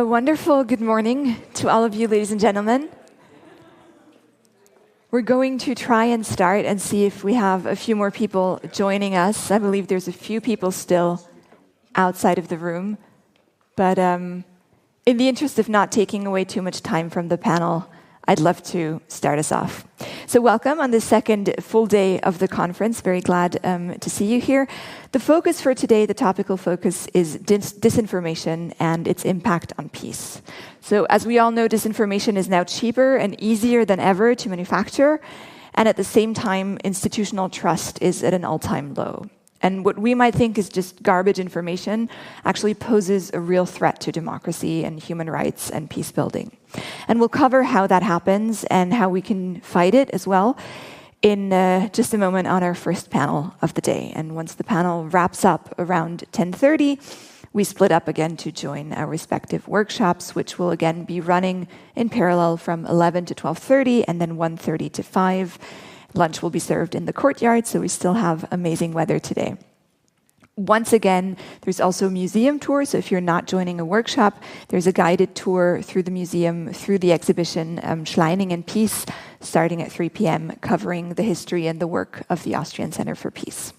A wonderful good morning to all of you, ladies and gentlemen. We're going to try and start and see if we have a few more people joining us. I believe there's a few people still outside of the room. But in the interest of not taking away too much time from the panel, I'd love to start us off. So welcome on the second full day of the conference. Very glad to see you here. The focus for today, the topical focus, is disinformation and its impact on peace. So as we all know, disinformation is now cheaper and easier than ever to manufacture. And at the same time, institutional trust is at an all-time low. And what we might think is just garbage information actually poses a real threat to democracy and human rights and peace building. And we'll cover how that happens and how we can fight it as well in just a moment on our first panel of the day. And once the panel wraps up around 10:30, we split up again to join our respective workshops, which will again be running in parallel from 11 to 12:30 and then 1:30 to 5. Lunch will be served in the courtyard, so we still have amazing weather today. Once again, there's also a museum tour, so if you're not joining a workshop, there's a guided tour through the museum, through the exhibition Schleining and Peace, starting at 3 p.m., covering the history and the work of the Austrian Center for Peace.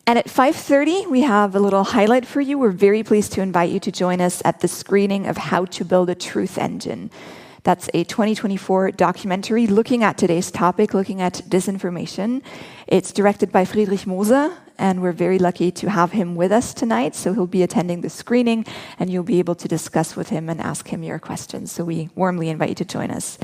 And at 5:30, we have a little highlight for you. We're very pleased to invite you to join us at the screening of How to Build a Truth Engine. That's a 2024 documentary looking at today's topic, looking at disinformation. It's directed by Friedrich Moser, and we're very lucky to have him with us tonight. So he'll be attending the screening, and you'll be able to discuss with him and ask him your questions. So we warmly invite you to join us.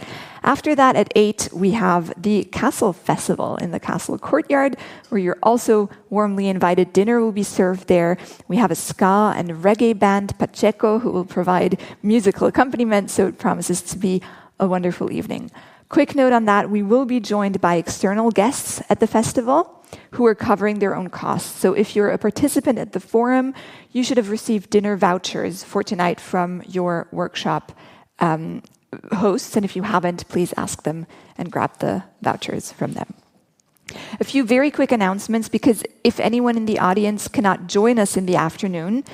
After that, at 8, we have the Castle Festival in the Castle Courtyard, where you're also warmly invited. Dinner will be served there. We have a ska and reggae band, Pacheco, who will provide musical accompaniment, so it promises to be a wonderful evening. Quick note on that, we will be joined by external guests at the festival who are covering their own costs. So if you're a participant at the forum, you should have received dinner vouchers for tonight from your workshop hosts. And if you haven't, please ask them and grab the vouchers from them. A few very quick announcements, because if anyone in the audience cannot join us in the afternoon,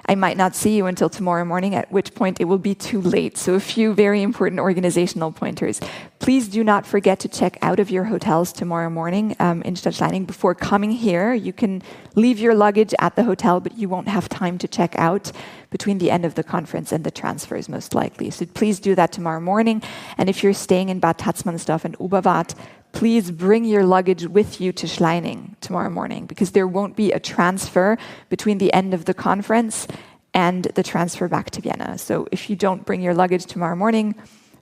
I might not see you until tomorrow morning, at which point it will be too late. So a few very important organizational pointers. Please do not forget to check out of your hotels tomorrow morning in Stadtschleining before coming here. You can leave your luggage at the hotel, but you won't have time to check out between the end of the conference and the transfers, most likely. So please do that tomorrow morning. And if you're staying in Bad Tatzmannsdorf and Oberwart, please bring your luggage with you to Schleining tomorrow morning, because there won't be a transfer between the end of the conference and the transfer back to Vienna. So if you don't bring your luggage tomorrow morning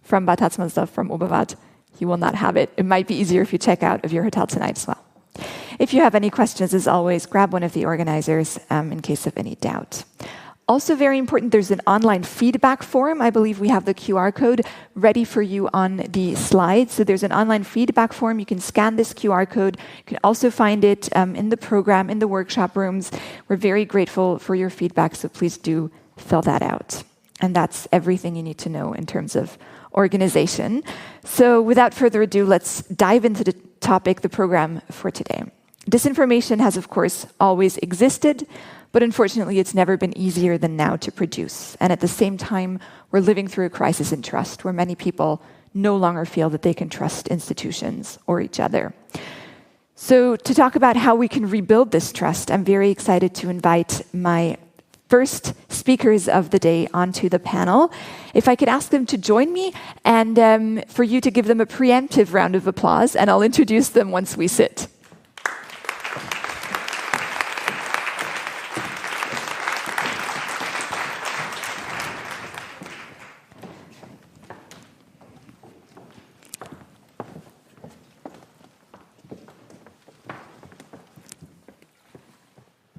from Bad Tatzmannsdorf, from Oberwart, you will not have it. It might be easier if you check out of your hotel tonight as well. If you have any questions, as always, grab one of the organizers in case of any doubt. Also very important, there's an online feedback form. I believe we have the QR code ready for you on the slide. So there's an online feedback form. You can scan this QR code. You can also find it in the program, in the workshop rooms. We're very grateful for your feedback, so please do fill that out. And that's everything you need to know in terms of organization. So without further ado, let's dive into the topic, the program for today. Disinformation has, of course, always existed, but unfortunately, it's never been easier than now to produce. And at the same time, we're living through a crisis in trust, where many people no longer feel that they can trust institutions or each other. So to talk about how we can rebuild this trust, I'm very excited to invite my first speakers of the day onto the panel. If I could ask them to join me, and for you to give them a preemptive round of applause, and I'll introduce them once we sit.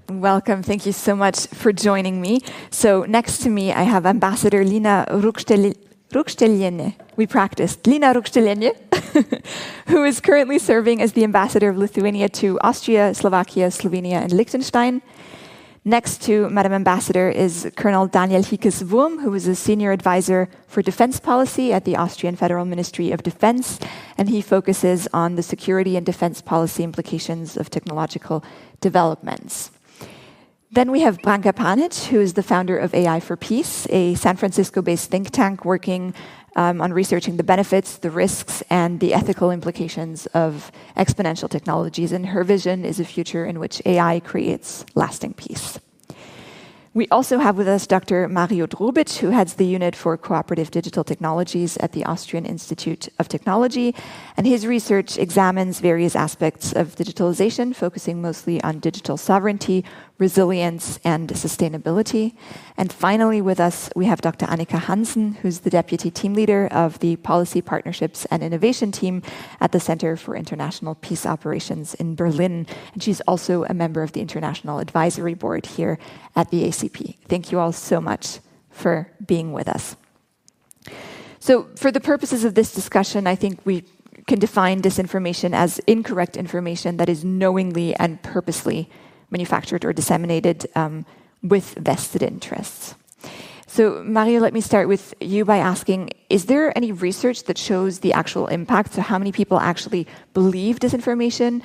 Welcome. Thank you so much for joining me. So next to me, I have Ambassador Lina Rukšteliene. We practiced. Lina Rukšteliene, who is currently serving as the ambassador of Lithuania to Austria, Slovakia, Slovenia, and Liechtenstein. Next to Madam Ambassador is Colonel Daniel Hikes-Wurm, who is a senior advisor for defense policy at the Austrian Federal Ministry of Defense, and he focuses on the security and defense policy implications of technological developments. Then we have Branka, who is the founder of AI for Peace, a San Francisco-based think tank working on researching the benefits, the risks, and the ethical implications of exponential technologies. And her vision is a future in which AI creates lasting peace. We also have with us Dr. Mario Drobics, who heads the unit for cooperative digital technologies at the Austrian Institute of Technology. And his research examines various aspects of digitalization, focusing mostly on digital sovereignty, resilience, and sustainability. And finally, with us, we have Dr. Annika Hansen, who's the deputy team leader of the Policy Partnerships and Innovation team at the Center for International Peace Operations in Berlin. And she's also a member of the International Advisory Board here at the ACP. Thank you all so much for being with us. So for the purposes of this discussion, I think we can define disinformation as incorrect information that is knowingly and purposely manufactured or disseminated with vested interests. So Mario, let me start with you by asking, is there any research that shows the actual impact? So how many people actually believe disinformation?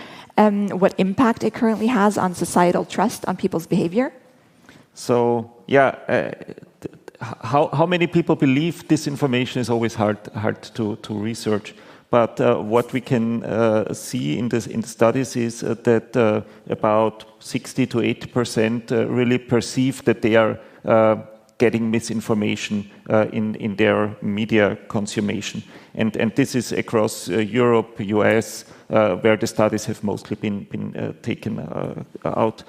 What impact it currently has on societal trust, on people's behavior? So, how many people believe disinformation is always hard to research. But what we can see in the studies is that about 60 to 80% really perceive that they are getting misinformation in their media consumption. And this is across Europe, US, where the studies have mostly been taken out.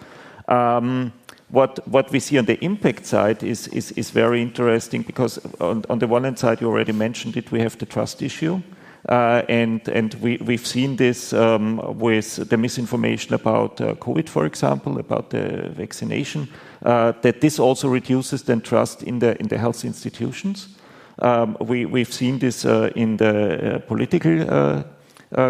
What we see on the impact side is very interesting because on the one hand side, you already mentioned it, we have the trust issue. And we've seen this with the misinformation about COVID, for example, about the vaccination, that this also reduces then trust in the health institutions. We've seen this in the political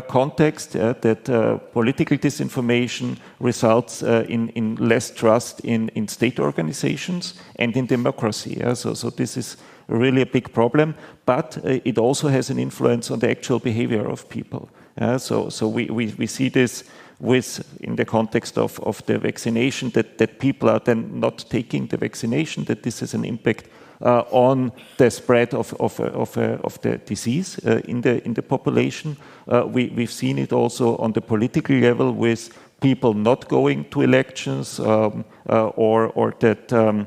context, that political disinformation results in less trust in state organizations and in democracy. So this is really a big problem, but it also has an influence on the actual behavior of people. So we see this in the context of the vaccination, that people are then not taking the vaccination, that this has an impact on the spread of the disease in the population. We've seen it also on the political level with people not going to elections, or that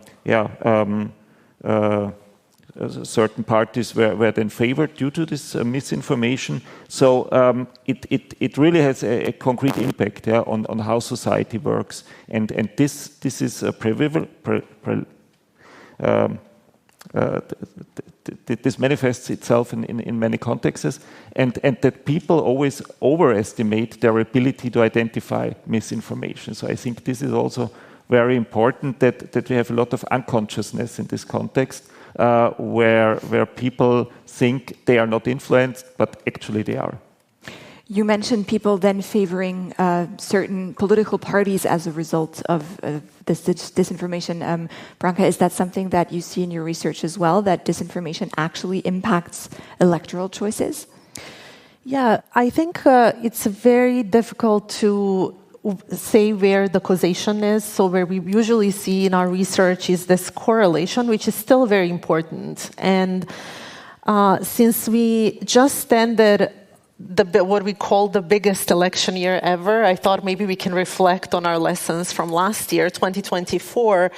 certain parties were then favored due to this misinformation. So it really has a concrete impact on how society works, and this is this manifests itself in many contexts, and that people always overestimate their ability to identify misinformation. So I think this is also very important that we have a lot of unconsciousness in this context, where people think they are not influenced, but actually they are. You mentioned people then favoring certain political parties as a result of this disinformation. Branka, is that something that you see in your research as well, that disinformation actually impacts electoral choices? Yeah, I think it's very difficult to say where the causation is. So where we usually see in our research is this correlation, which is still very important. And since we just ended what we call the biggest election year ever, I thought maybe we can reflect on our lessons from last year, 2024,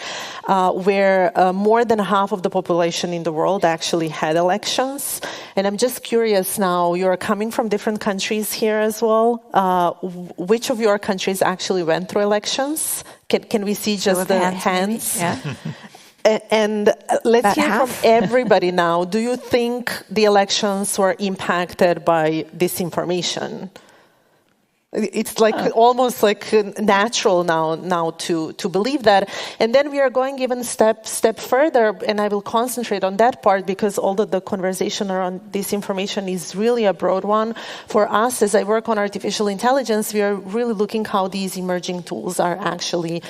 where more than half of the population in the world actually had elections. And I'm just curious now, you're coming from different countries here as well. Which of your countries actually went through elections? Can we see just the hands? Yeah. And let's hear from everybody now. Do you think the elections were impacted by disinformation? It's like almost like natural now to believe that. And then we are going even step further, and I will concentrate on that part because although the conversation around disinformation is really a broad one, for us as I work on artificial intelligence, we are really looking how these emerging tools are actually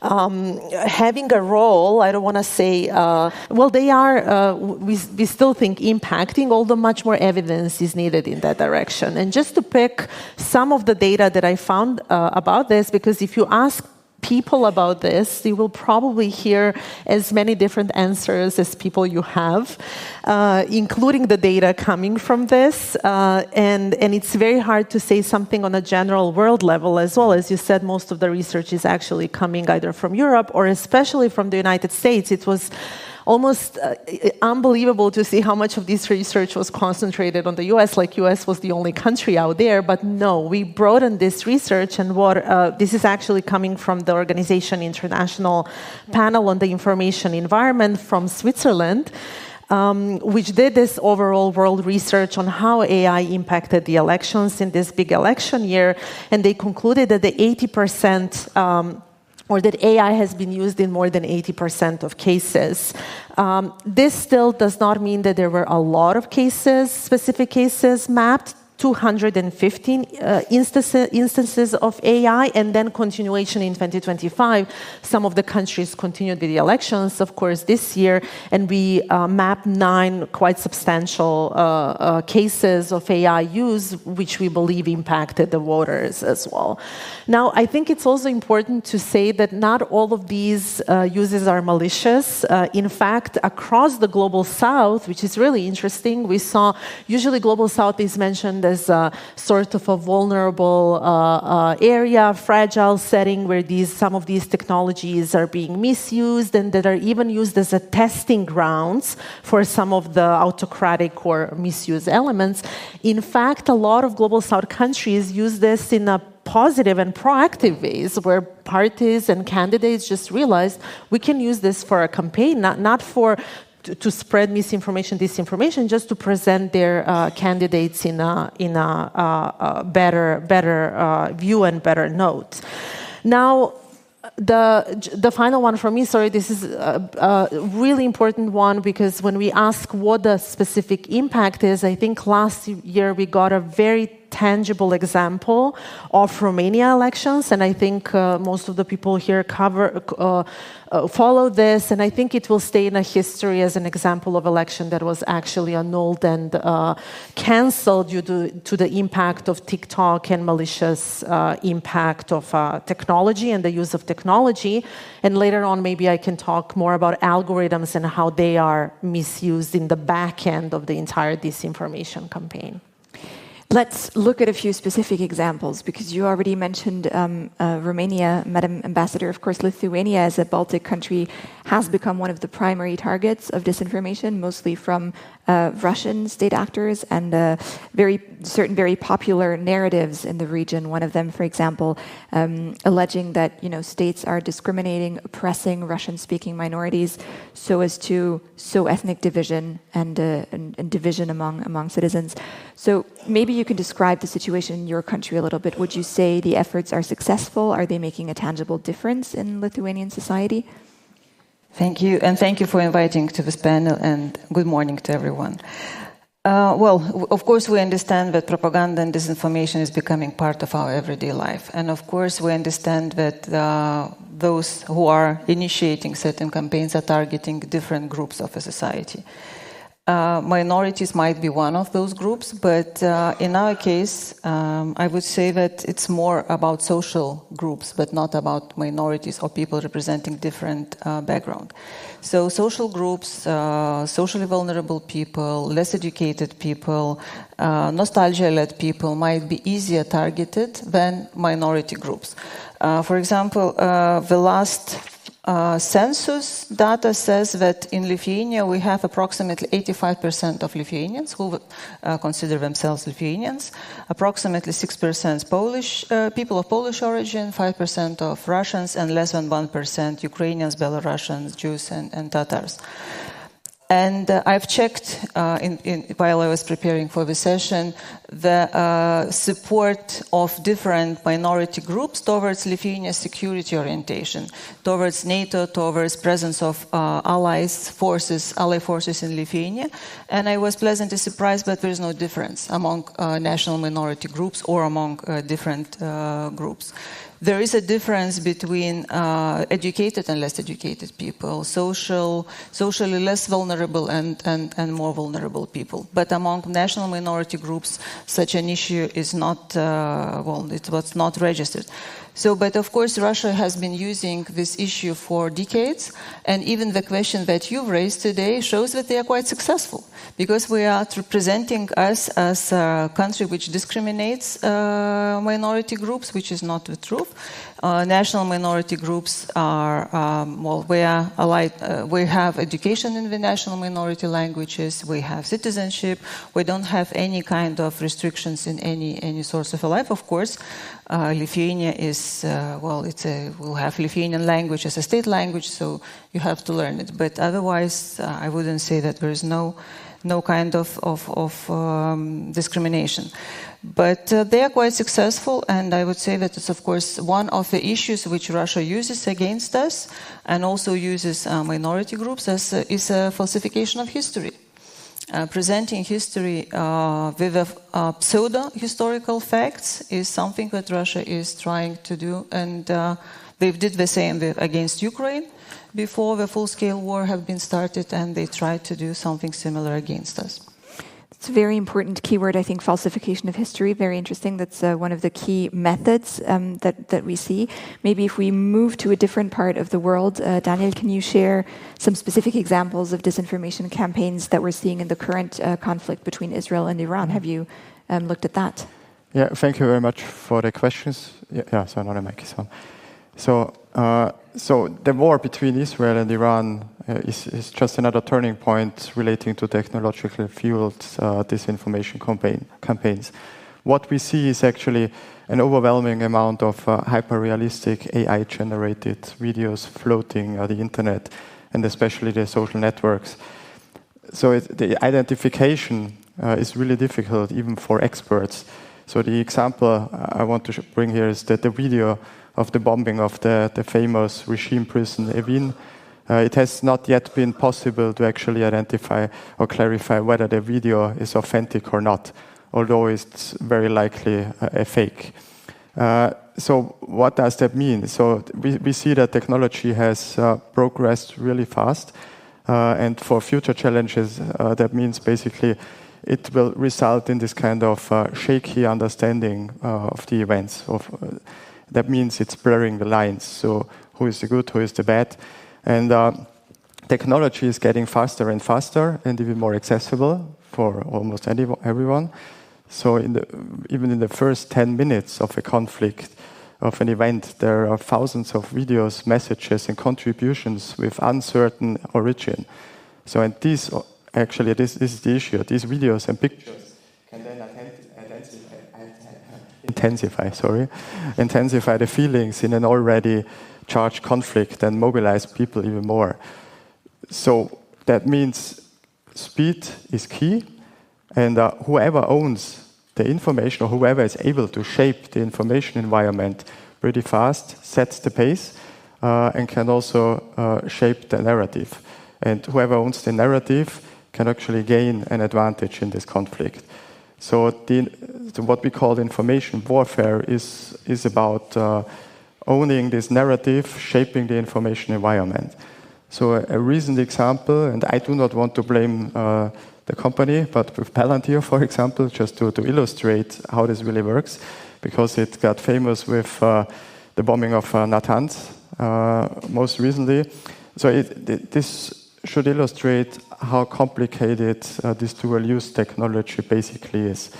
having a role. I don't want to say, well, they are, we still think impacting, although much more evidence is needed in that direction. And just to pick some of the data that I found about this, because if you ask people about this, you will probably hear as many different answers as people you have, including the data coming from this. And it's very hard to say something on a general world level as well. As you said, most of the research is actually coming either from Europe or especially from the United States. It was almost unbelievable to see how much of this research was concentrated on the US, like US was the only country out there. But no, we broadened this research, and this is actually coming from the organization International Panel on the Information Environment from Switzerland, which did this overall world research on how AI impacted the elections in this big election year. And they concluded that the 80% or that AI has been used in more than 80% of cases. This still does not mean that there were a lot of cases, specific cases mapped. 215 instances of AI, and then continuation in 2025. Some of the countries continued with the elections, of course, this year, and we mapped 9 quite substantial cases of AI use, which we believe impacted the voters as well. Now, I think it's also important to say that not all of these uses are malicious. In fact, across the Global South, which is really interesting, we saw usually Global South is mentioned as a sort of a vulnerable area, fragile setting where some of these technologies are being misused and that are even used as a testing grounds for some of the autocratic or misuse elements. In fact, a lot of Global South countries use this in a positive and proactive ways, where parties and candidates just realized we can use this for a campaign, not for to spread misinformation, disinformation, just to present their candidates in a better view and better note. Now, the final one for me, sorry, this is a really important one, because when we ask what the specific impact is, I think last year we got a very tangible example of Romania elections, and I think most of the people here follow this, and I think it will stay in a history as an example of election that was actually annulled and cancelled due to the impact of TikTok and malicious impact of technology and the use of technology. And later on, maybe I can talk more about algorithms and how they are misused in the back end of the entire disinformation campaign. Let's look at a few specific examples, because you already mentioned Romania, Madam Ambassador. Of course, Lithuania, as a Baltic country, has become one of the primary targets of disinformation, mostly from Russian state actors and certain very popular narratives in the region. One of them, for example, alleging that states are discriminating, oppressing Russian-speaking minorities so as to sow ethnic division and division among citizens. So maybe you can describe the situation in your country a little bit. Would you say the efforts are successful? Are they making a tangible difference in Lithuanian society? Thank you, and thank you for inviting to this panel, and good morning to everyone. Well, of course, we understand that propaganda and disinformation is becoming part of our everyday life. And of course, we understand that those who are initiating certain campaigns are targeting different groups of a society. Minorities might be one of those groups, but in our case, I would say that it's more about social groups, but not about minorities or people representing different background. So social groups, socially vulnerable people, less educated people, nostalgia-led people might be easier targeted than minority groups. For example, the last census data says that in Lithuania we have approximately 85% of Lithuanians who consider themselves Lithuanians, approximately 6% Polish people of Polish origin, 5% of Russians, and less than 1% Ukrainians, Belarusians, Jews, and Tatars. And I've checked while I was preparing for the session the support of different minority groups towards Lithuania's security orientation, towards NATO, towards presence of ally forces in Lithuania. And I was pleasantly surprised that there is no difference among national minority groups or among different groups. there is a difference between educated and less educated people, socially less vulnerable and more vulnerable people. But among national minority groups, such an issue is not, it was not registered. So, but of course, Russia has been using this issue for decades, and even the question that you've raised today shows that they are quite successful, because we are presenting us as a country which discriminates minority groups, which is not the truth. National minority groups are, we have education in the national minority languages, we have citizenship, we don't have any kind of restrictions in any source of life. Of course, Lithuania is, we'll have Lithuanian language as a state language, so you have to learn it. But otherwise, I wouldn't say that there is no kind of discrimination. But they are quite successful, and I would say that it's, of course, one of the issues which Russia uses against us and also uses minority groups is a falsification of history. Presenting history with pseudo-historical facts is something that Russia is trying to do, and they did the same against Ukraine before the full-scale war have been started, and they tried to do something similar against us. It's a very important keyword, I think, falsification of history. Very interesting. That's one of the key methods that we see. Maybe if we move to a different part of the world, Daniel, can you share some specific examples of disinformation campaigns that we're seeing in the current conflict between Israel and Iran? Have you looked at that? Yeah, thank you very much for the questions. Yeah, so now the mic is on. So the war between Israel and Iran is just another turning point relating to technologically fueled disinformation campaigns. What we see is actually an overwhelming amount of hyper-realistic AI-generated videos floating on the internet, and especially the social networks. So the identification is really difficult, even for experts. So the example I want to bring here is that the video of the bombing of the famous regime prison Evin, it has not yet been possible to actually identify or clarify whether the video is authentic or not, although it's very likely a fake. So what does that mean? So we see that technology has progressed really fast, and for future challenges, that means basically it will result in this kind of shaky understanding of the events. That means it's blurring the lines. So who is the good, who is the bad? And technology is getting faster and faster and even more accessible for almost everyone. So even in the first 10 minutes of a conflict, of an event, there are thousands of videos, messages, and contributions with uncertain origin. So, and this is the issue. These videos and pictures can then intensify the feelings in an already charged conflict and mobilize people even more. So that means speed is key, and whoever owns the information or whoever is able to shape the information environment pretty fast sets the pace and can also shape the narrative. And whoever owns the narrative can actually gain an advantage in this conflict. So what we call information warfare is about owning this narrative, shaping the information environment. So a recent example, and I do not want to blame the company, but with Palantir, for example, just to illustrate how this really works, because it got famous with the bombing of Natanz most recently. So this should illustrate how complicated this dual-use technology basically is.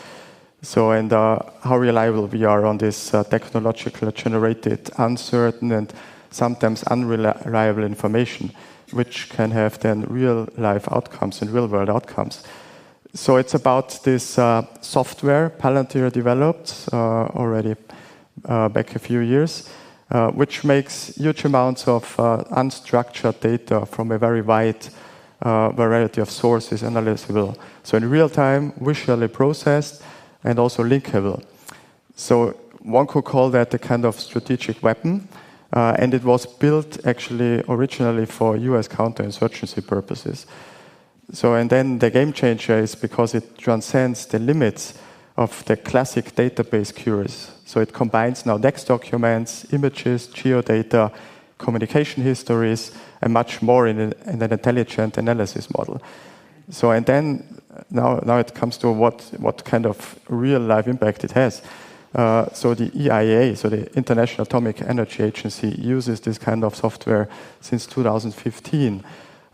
So, and how reliable we are on this technologically generated, uncertain, and sometimes unreliable information, which can have then real-life outcomes and real-world outcomes. So it's about this software Palantir developed already back a few years, which makes huge amounts of unstructured data from a very wide variety of sources analyzable. So in real time, visually processed, and also linkable. So one could call that a kind of strategic weapon, and it was built actually originally for US counterinsurgency purposes. So, and then the game changer is because it transcends the limits of the classic database queries. So it combines now text documents, images, geodata, communication histories, and much more in an intelligent analysis model. So, and then now it comes to what kind of real life impact it has. So the EIA, so the International Atomic Energy Agency, uses this kind of software since 2015.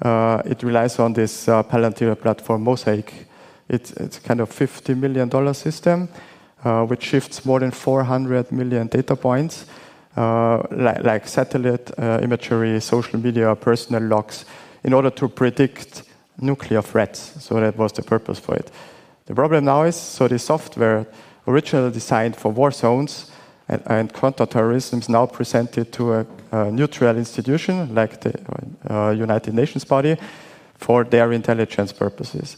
It relies on this Palantir platform Mosaic. It's kind of $50 million system, which shifts more than 400 million data points, like satellite imagery, social media, personal logs, in order to predict nuclear threats. So that was the purpose for it. The problem now is, so the software originally designed for war zones and counter-terrorism is now presented to a neutral institution like the United Nations body for their intelligence purposes.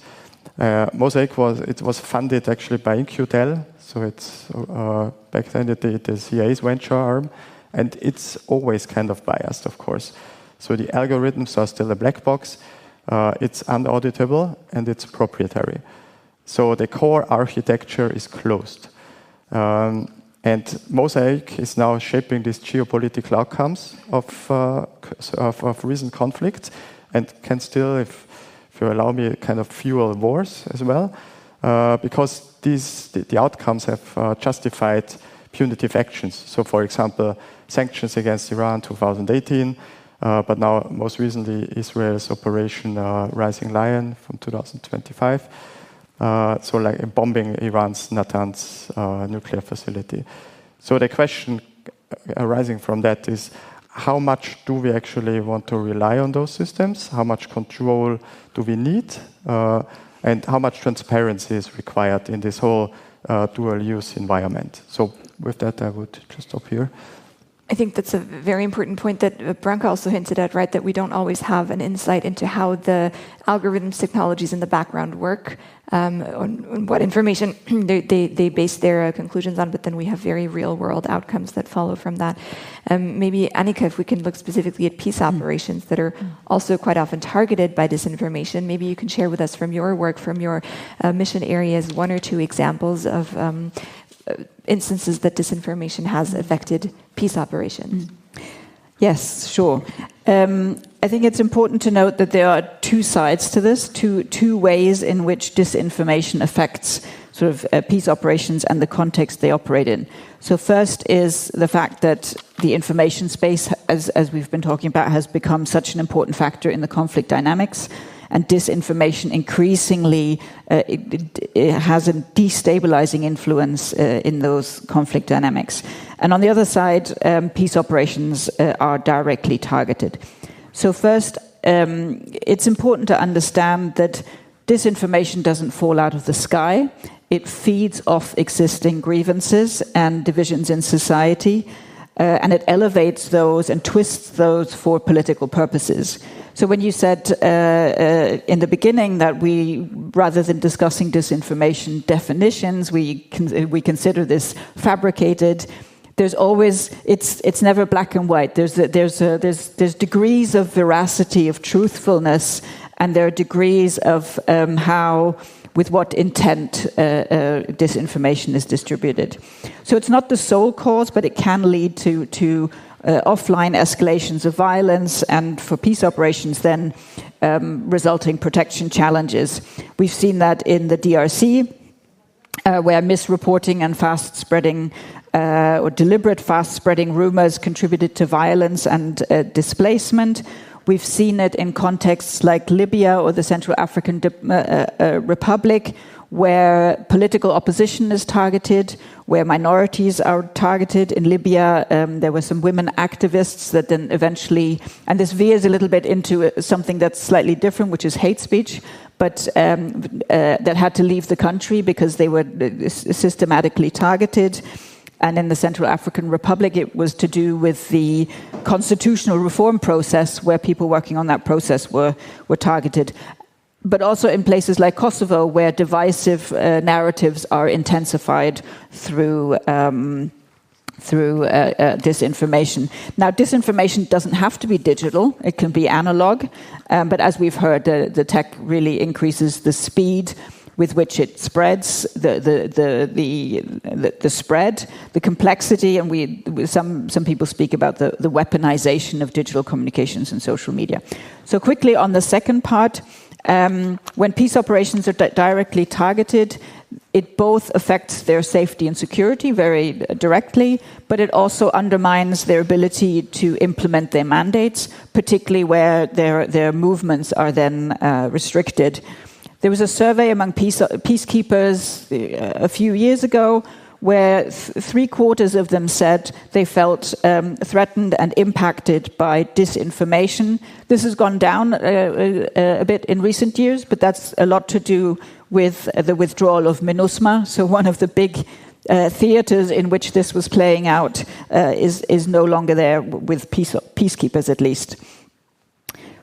Mosaic was funded actually by InQtel, so it's back then the CIA's venture arm, and it's always kind of biased, of course. So the algorithms are still a black box, it's unauditable, and it's proprietary. So the core architecture is closed. And Mosaic is now shaping these geopolitical outcomes of recent conflicts, and can still, if you allow me, kind of fuel wars as well, because the outcomes have justified punitive actions. So, for example, sanctions against Iran 2018, but now most recently Israel's Operation Rising Lion from 2025. So like bombing Iran's Natanz nuclear facility. So the question arising from that is, how much do we actually want to rely on those systems? How much control do we need? And how much transparency is required in this whole dual-use environment? So with that, I would just stop here. I think that's a very important point that Branka also hinted at, right? That we don't always have an insight into how the algorithms, technologies in the background work, on what information they base their conclusions on, but then we have very real-world outcomes that follow from that. Maybe, Annika, if we can look specifically at peace operations that are also quite often targeted by disinformation, maybe you can share with us from your work, from your mission areas, one or two examples of instances that disinformation has affected peace operations. Yes, sure. I think it's important to note that there are two sides to this, two ways in which disinformation affects sort of peace operations and the context they operate in. So first is the fact that the information space, as we've been talking about, has become such an important factor in the conflict dynamics. And disinformation increasingly it has a destabilizing influence in those conflict dynamics. And on the other side, peace operations are directly targeted. So first, it's important to understand that disinformation doesn't fall out of the sky. It feeds off existing grievances and divisions in society, and it elevates those and twists those for political purposes. So when you said in the beginning that we, rather than discussing disinformation definitions, we consider this fabricated, there's always, it's never black and white. There's degrees of veracity, of truthfulness, and there are degrees of how, with what intent disinformation is distributed. So it's not the sole cause, but it can lead to offline escalations of violence, and for peace operations then resulting protection challenges. We've seen that in the DRC, where misreporting and fast-spreading or deliberate fast-spreading rumors contributed to violence and displacement. We've seen it in contexts like Libya or the Central African Republic, where political opposition is targeted, where minorities are targeted. In Libya, there were some women activists that then eventually, and this veers a little bit into something that's slightly different, which is hate speech, but that had to leave the country because they were systematically targeted. And in the Central African Republic, it was to do with the constitutional reform process, where people working on that process were targeted. But also in places like Kosovo, where divisive narratives are intensified through disinformation. Now, disinformation doesn't have to be digital; it can be analog. But as we've heard, the tech really increases the speed with which it spreads, the spread, the complexity, and some people speak about the weaponization of digital communications and social media. So quickly on the second part, when peace operations are directly targeted, it both affects their safety and security very directly, but it also undermines their ability to implement their mandates, particularly where their movements are then restricted. There was a survey among peacekeepers a few years ago where 3/4 of them said they felt threatened and impacted by disinformation. This has gone down a bit in recent years, but that's a lot to do with the withdrawal of MINUSMA. So one of the big theaters in which this was playing out is no longer there with peacekeepers, at least.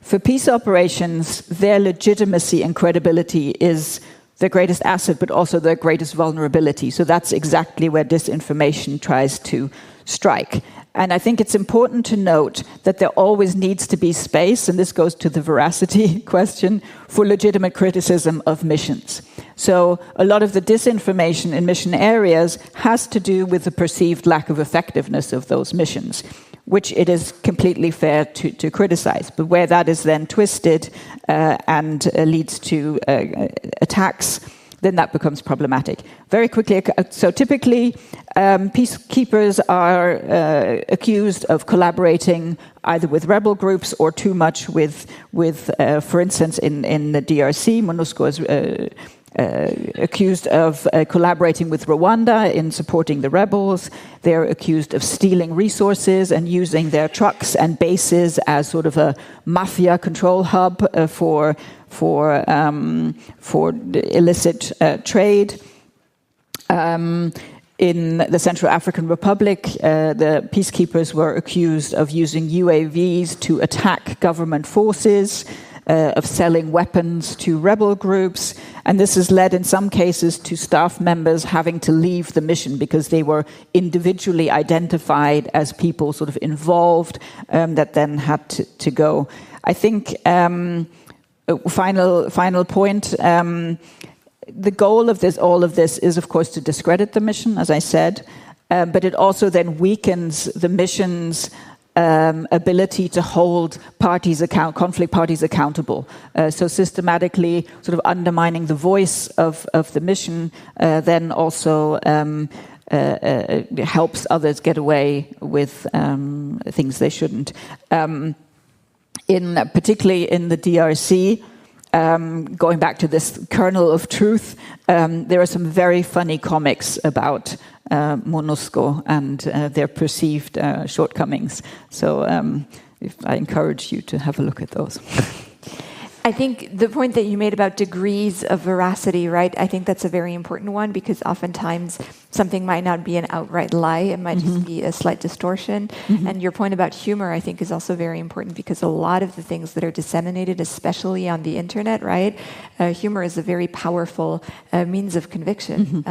For peace operations, their legitimacy and credibility is their greatest asset, but also their greatest vulnerability. So that's exactly where disinformation tries to strike. And I think it's important to note that there always needs to be space, and this goes to the veracity question, for legitimate criticism of missions. So a lot of the disinformation in mission areas has to do with the perceived lack of effectiveness of those missions, which it is completely fair to criticize. But where that is then twisted and leads to attacks, then that becomes problematic. Very quickly, so typically peacekeepers are accused of collaborating either with rebel groups or too much with for instance, in the DRC, MONUSCO is accused of collaborating with Rwanda in supporting the rebels. They're accused of stealing resources and using their trucks and bases as sort of a mafia control hub for illicit trade. In the Central African Republic, the peacekeepers were accused of using UAVs to attack government forces, of selling weapons to rebel groups, and this has led in some cases to staff members having to leave the mission because they were individually identified as people sort of involved that then had to go. I think final point. The goal of all of this is, of course, to discredit the mission, as I said, but it also then weakens the mission's ability to hold conflict parties accountable. So systematically sort of undermining the voice of the mission then also helps others get away with things they shouldn't. Particularly in the DRC, going back to this kernel of truth, there are some very funny comics about MONUSCO and their perceived shortcomings. So I encourage you to have a look at those. I think the point that you made about degrees of veracity, right? I think that's a very important one because oftentimes something might not be an outright lie. It might just be a slight distortion. And your point about humor, I think, is also very important because a lot of the things that are disseminated, especially on the internet, right? Humor is a very powerful means of conviction.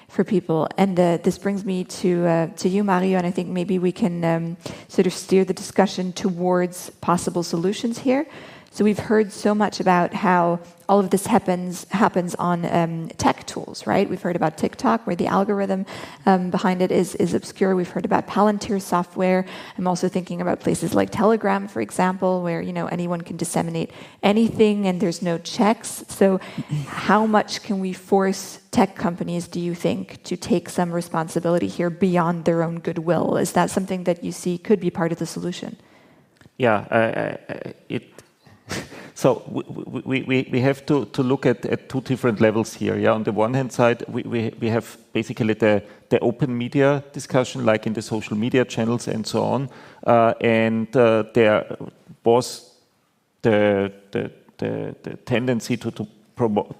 For people. And this brings me to you, Mario, and I think maybe we can sort of steer the discussion towards possible solutions here. So we've heard so much about how all of this happens on tech tools, right? We've heard about TikTok, where the algorithm behind it is obscure. We've heard about Palantir software. I'm also thinking about places like Telegram, for example, where anyone can disseminate anything and there's no checks. So how much can we force tech companies, do you think, to take some responsibility here beyond their own goodwill? Is that something that you see could be part of the solution? Yeah, So we have to look at two different levels here. Yeah, on the one hand side, we have basically the open media discussion, like in the social media channels and so on, and there was the tendency to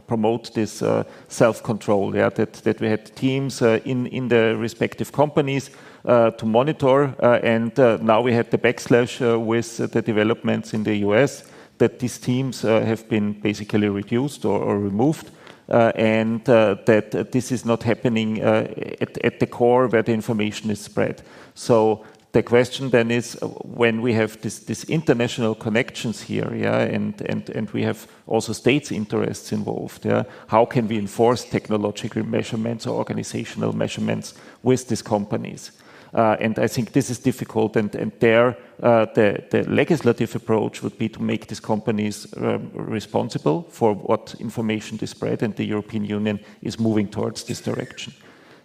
promote this self-control. Yeah, that we had teams in the respective companies to monitor, and now we had the backslash with the developments in the US. That these teams have been basically reduced or removed, and that this is not happening at the core where the information is spread. So the question then is when we have this international connections here, and we have also states' interests involved, how can we enforce technological measurements or organizational measurements with these companies? And I think this is difficult, and there the legislative approach would be to make these companies responsible for what information they spread, and the European Union is moving towards this direction.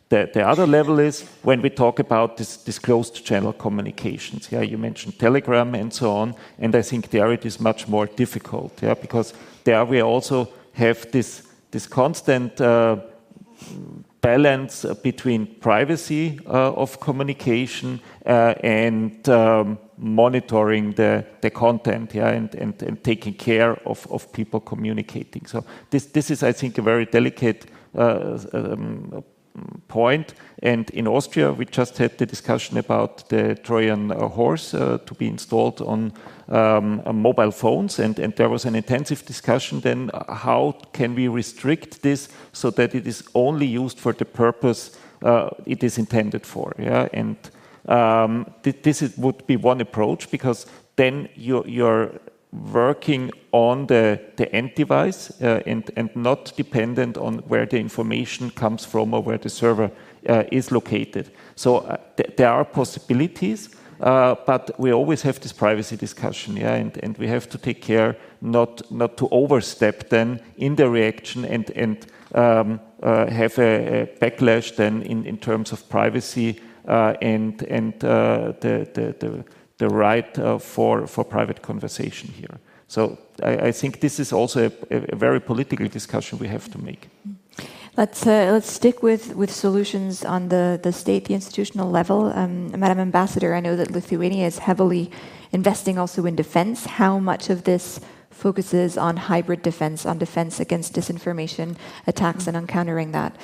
The other level is when we talk about this closed channel communications. You mentioned Telegram and so on, and I think there it is much more difficult, because there we also have this constant balance between privacy of communication and monitoring the content, and taking care of people communicating. So this is, I think, a very delicate point. And in Austria, we just had the discussion about the Trojan horse to be installed on mobile phones, and there was an intensive discussion then how can we restrict this so that it is only used for the purpose it is intended for. And this would be one approach, because then you're working on the end device and not dependent on where the information comes from or where the server is located. So there are possibilities, but we always have this privacy discussion, and we have to take care not to overstep then in the reaction and have a backlash then in terms of privacy and the right for private conversation here. So I think this is also a very political discussion we have to make. Let's stick with solutions on the state, the institutional level. Madam Ambassador, I know that Lithuania is heavily investing also in defense. How much of this focuses on hybrid defense, on defense against disinformation attacks and on countering that?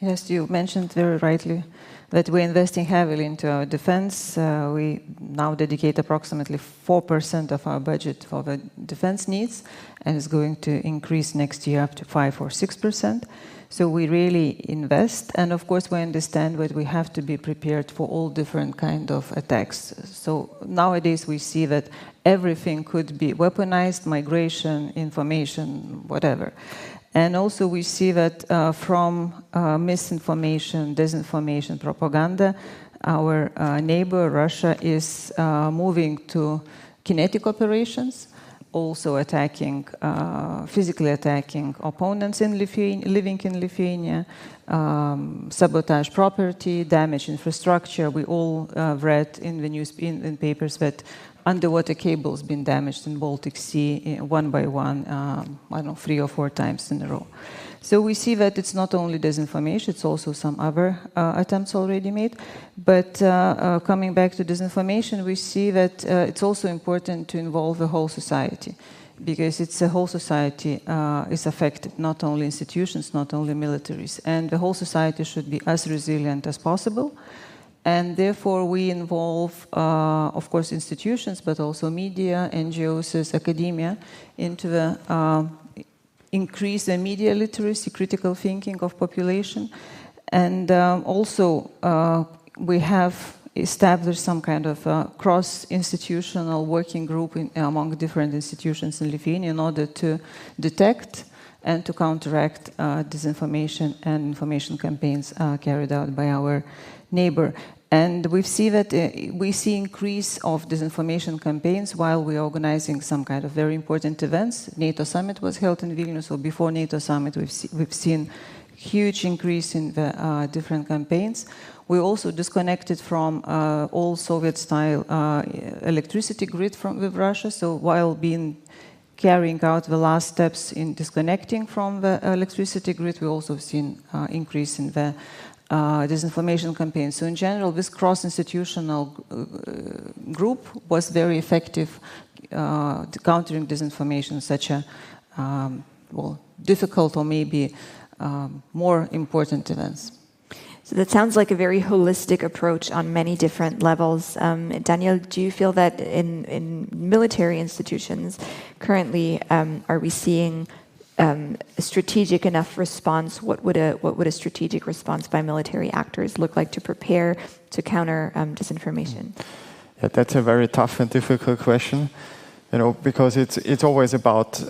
Yes, you mentioned very rightly that we're investing heavily into our defense. We now dedicate approximately 4% of our budget for the defense needs, and it's going to increase next year up to 5 or 6%. So we really invest, and of course we understand that we have to be prepared for all different kind of attacks. So nowadays we see that everything could be weaponized, migration, information, whatever. And also we see that from misinformation, disinformation, propaganda, our neighbor Russia is moving to kinetic operations, also attacking, physically attacking opponents in living in Lithuania, sabotage property, damage infrastructure. We all read in the in papers that underwater cables been damaged in Baltic Sea one by one, 3 or 4 times in a row. So we see that it's not only disinformation, it's also some other attempts already made. But coming back to disinformation, we see that it's also important to involve the whole society, because it's a whole society is affected, not only institutions, not only militaries. And the whole society should be as resilient as possible. And therefore we involve, of course, institutions, but also media, NGOs, academia, into the increase the media literacy, critical thinking of population. And also we have established some kind of cross-institutional working group among different institutions in Lithuania in order to detect and to counteract disinformation and information campaigns carried out by our neighbor. And we see that we see increase of disinformation campaigns while we're organizing some kind of very important events. NATO summit was held in Vilnius, so before NATO summit we've seen huge increase in the different campaigns. We also disconnected from all Soviet-style electricity grid with Russia, so while carrying out the last steps in disconnecting from the electricity grid, we also seen increase in the disinformation campaigns. So in general, this cross-institutional group was very effective countering disinformation, such a difficult or maybe more important events. So that sounds like a very holistic approach on many different levels. Daniel, do you feel that in military institutions currently, are we seeing a strategic enough response? What would a strategic response by military actors look like to prepare to counter disinformation? Yeah, that's a very tough and difficult question, because it's always about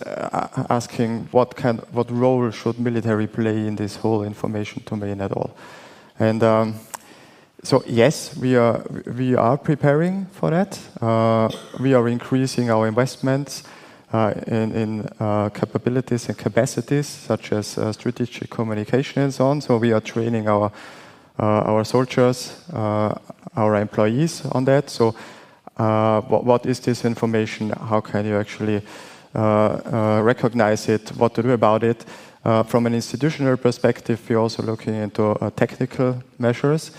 asking what role should military play in this whole information domain at all. And so yes, we are preparing for that. We are increasing our investments in capabilities and capacities such as strategic communication and so on. So we are training our soldiers, our employees on that. So what is this information? How can you actually recognize it? What to do about it? From an institutional perspective, we're also looking into technical measures.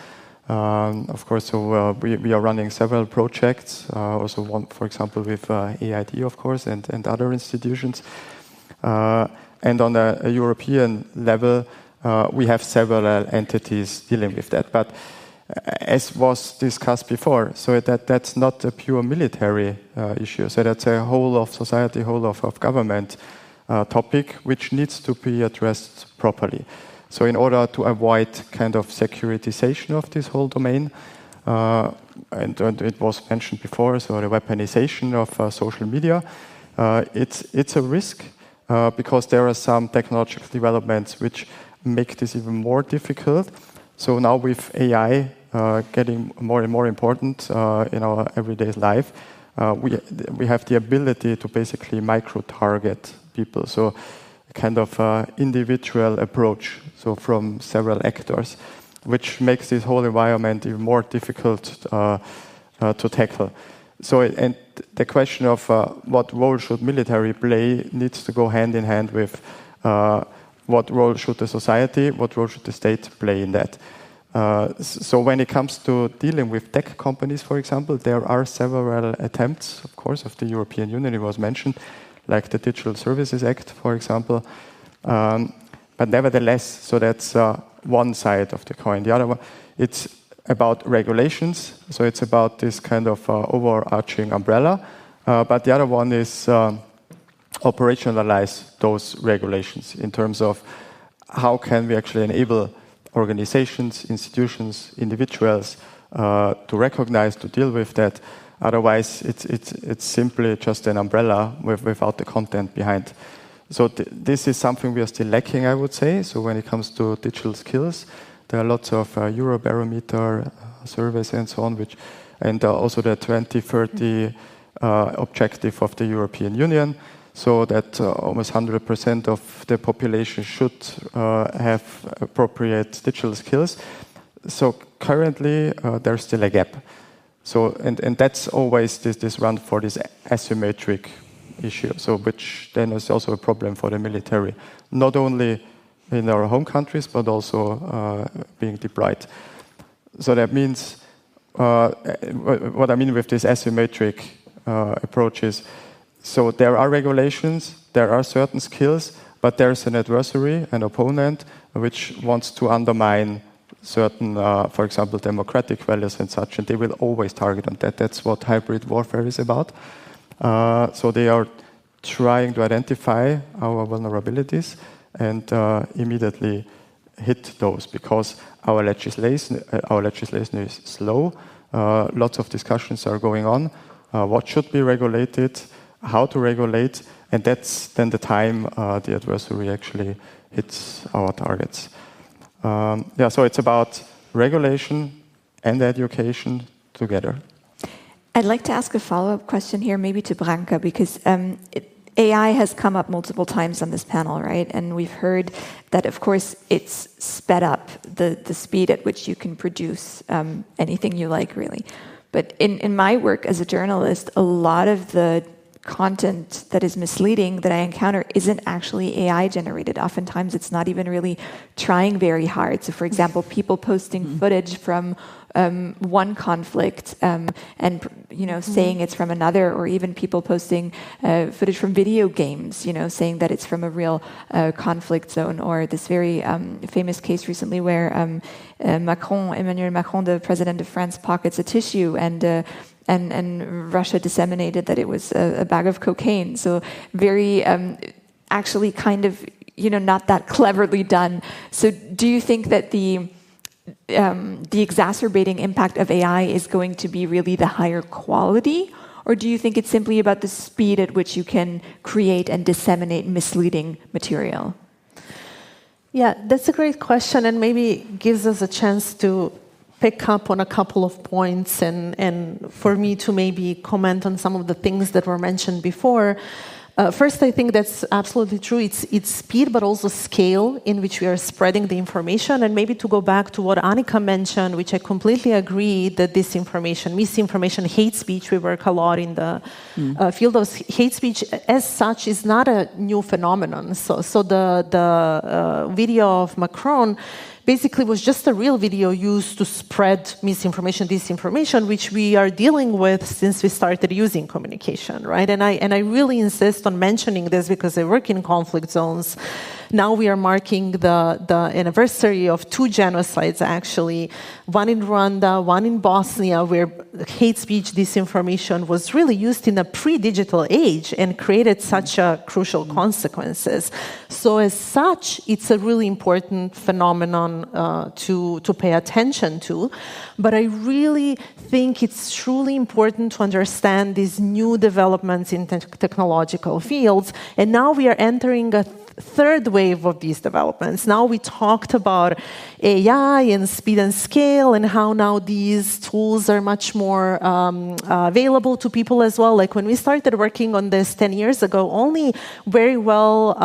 Of course, so we are running several projects, also one, for example, with AID, of course, and other institutions. And on a European level, we have several entities dealing with that. But as was discussed before, so that's not a pure military issue. So that's a whole of society, whole of government topic, which needs to be addressed properly. So in order to avoid kind of securitization of this whole domain, and it was mentioned before, so the weaponization of social media, it's a risk because there are some technological developments which make this even more difficult. So now with AI getting more and more important in our everyday life, we have the ability to basically micro-target people. So a kind of individual approach, so from several actors, which makes this whole environment even more difficult to tackle. So, and the question of what role should military play needs to go hand in hand with what role should the society, what role should the state play in that. So when it comes to dealing with tech companies, for example, there are several attempts, of course, of the European Union, it was mentioned, like the Digital Services Act, for example. But nevertheless, so that's one side of the coin. The other one, it's about regulations. So it's about this kind of overarching umbrella. But the other one is operationalize those regulations in terms of how can we actually enable organizations, institutions, individuals to recognize, to deal with that. Otherwise, it's simply just an umbrella without the content behind. So this is something we are still lacking, I would say. So when it comes to digital skills, there are lots of Eurobarometer surveys and so on, and also the 2030 objective of the European Union, so that almost 100% of the population should have appropriate digital skills. So currently, there's still a gap. So and that's always this run for this asymmetric issue. So which then is also a problem for the military, not only in our home countries but also being deployed. So that means what I mean with this asymmetric approach is, so there are regulations, there are certain skills, but there's an adversary, an opponent, which wants to undermine certain, for example, democratic values and such, and they will always target on that. That's what hybrid warfare is about. So they are trying to identify our vulnerabilities and immediately hit those, because our legislation is slow. Lots of discussions are going on. What should be regulated, how to regulate, and that's then the time the adversary actually hits our targets. So it's about regulation and education together. I'd like to ask a follow-up question here, maybe to Branka, because AI has come up multiple times on this panel, right? And we've heard that, of course, it's sped up the speed at which you can produce anything you like, really. But in my work as a journalist, a lot of the content that is misleading that I encounter isn't actually AI generated. Oftentimes it's not even really trying very hard. So for example, people posting footage from one conflict and saying it's from another, or even people posting footage from video games, saying that it's from a real conflict zone. Or this very famous case recently where Emmanuel Macron, the president of France, pockets a tissue and Russia disseminated that it was a bag of cocaine. So very actually kind of, not that cleverly done. So do you think that the exacerbating impact of AI is going to be really the higher quality? Or do you think it's simply about the speed at which you can create and disseminate misleading material? Yeah, that's a great question, and maybe gives us a chance to pick up on a couple of points and for me to maybe comment on some of the things that were mentioned before. First, I think that's absolutely true. It's speed, but also scale in which we are spreading the information. And maybe to go back to what Annika mentioned, which I completely agree, that disinformation, misinformation, hate speech, we work a lot in the field of hate speech as such is not a new phenomenon. So the video of Macron basically was just a real video used to spread misinformation, disinformation, which we are dealing with since we started using communication, right? And I really insist on mentioning this because I work in conflict zones. Now we are marking the anniversary of 2 genocides, actually, one in Rwanda, one in Bosnia, where hate speech, disinformation was really used in a pre-digital age and created such crucial consequences. So as such, it's a really important phenomenon to pay attention to. But I really think it's truly important to understand these new developments in technological fields. And now we are entering a third wave of these developments. Now we talked about AI and speed and scale and how now these tools are much more available to people as well. Like when we started working on this 10 years ago, only very well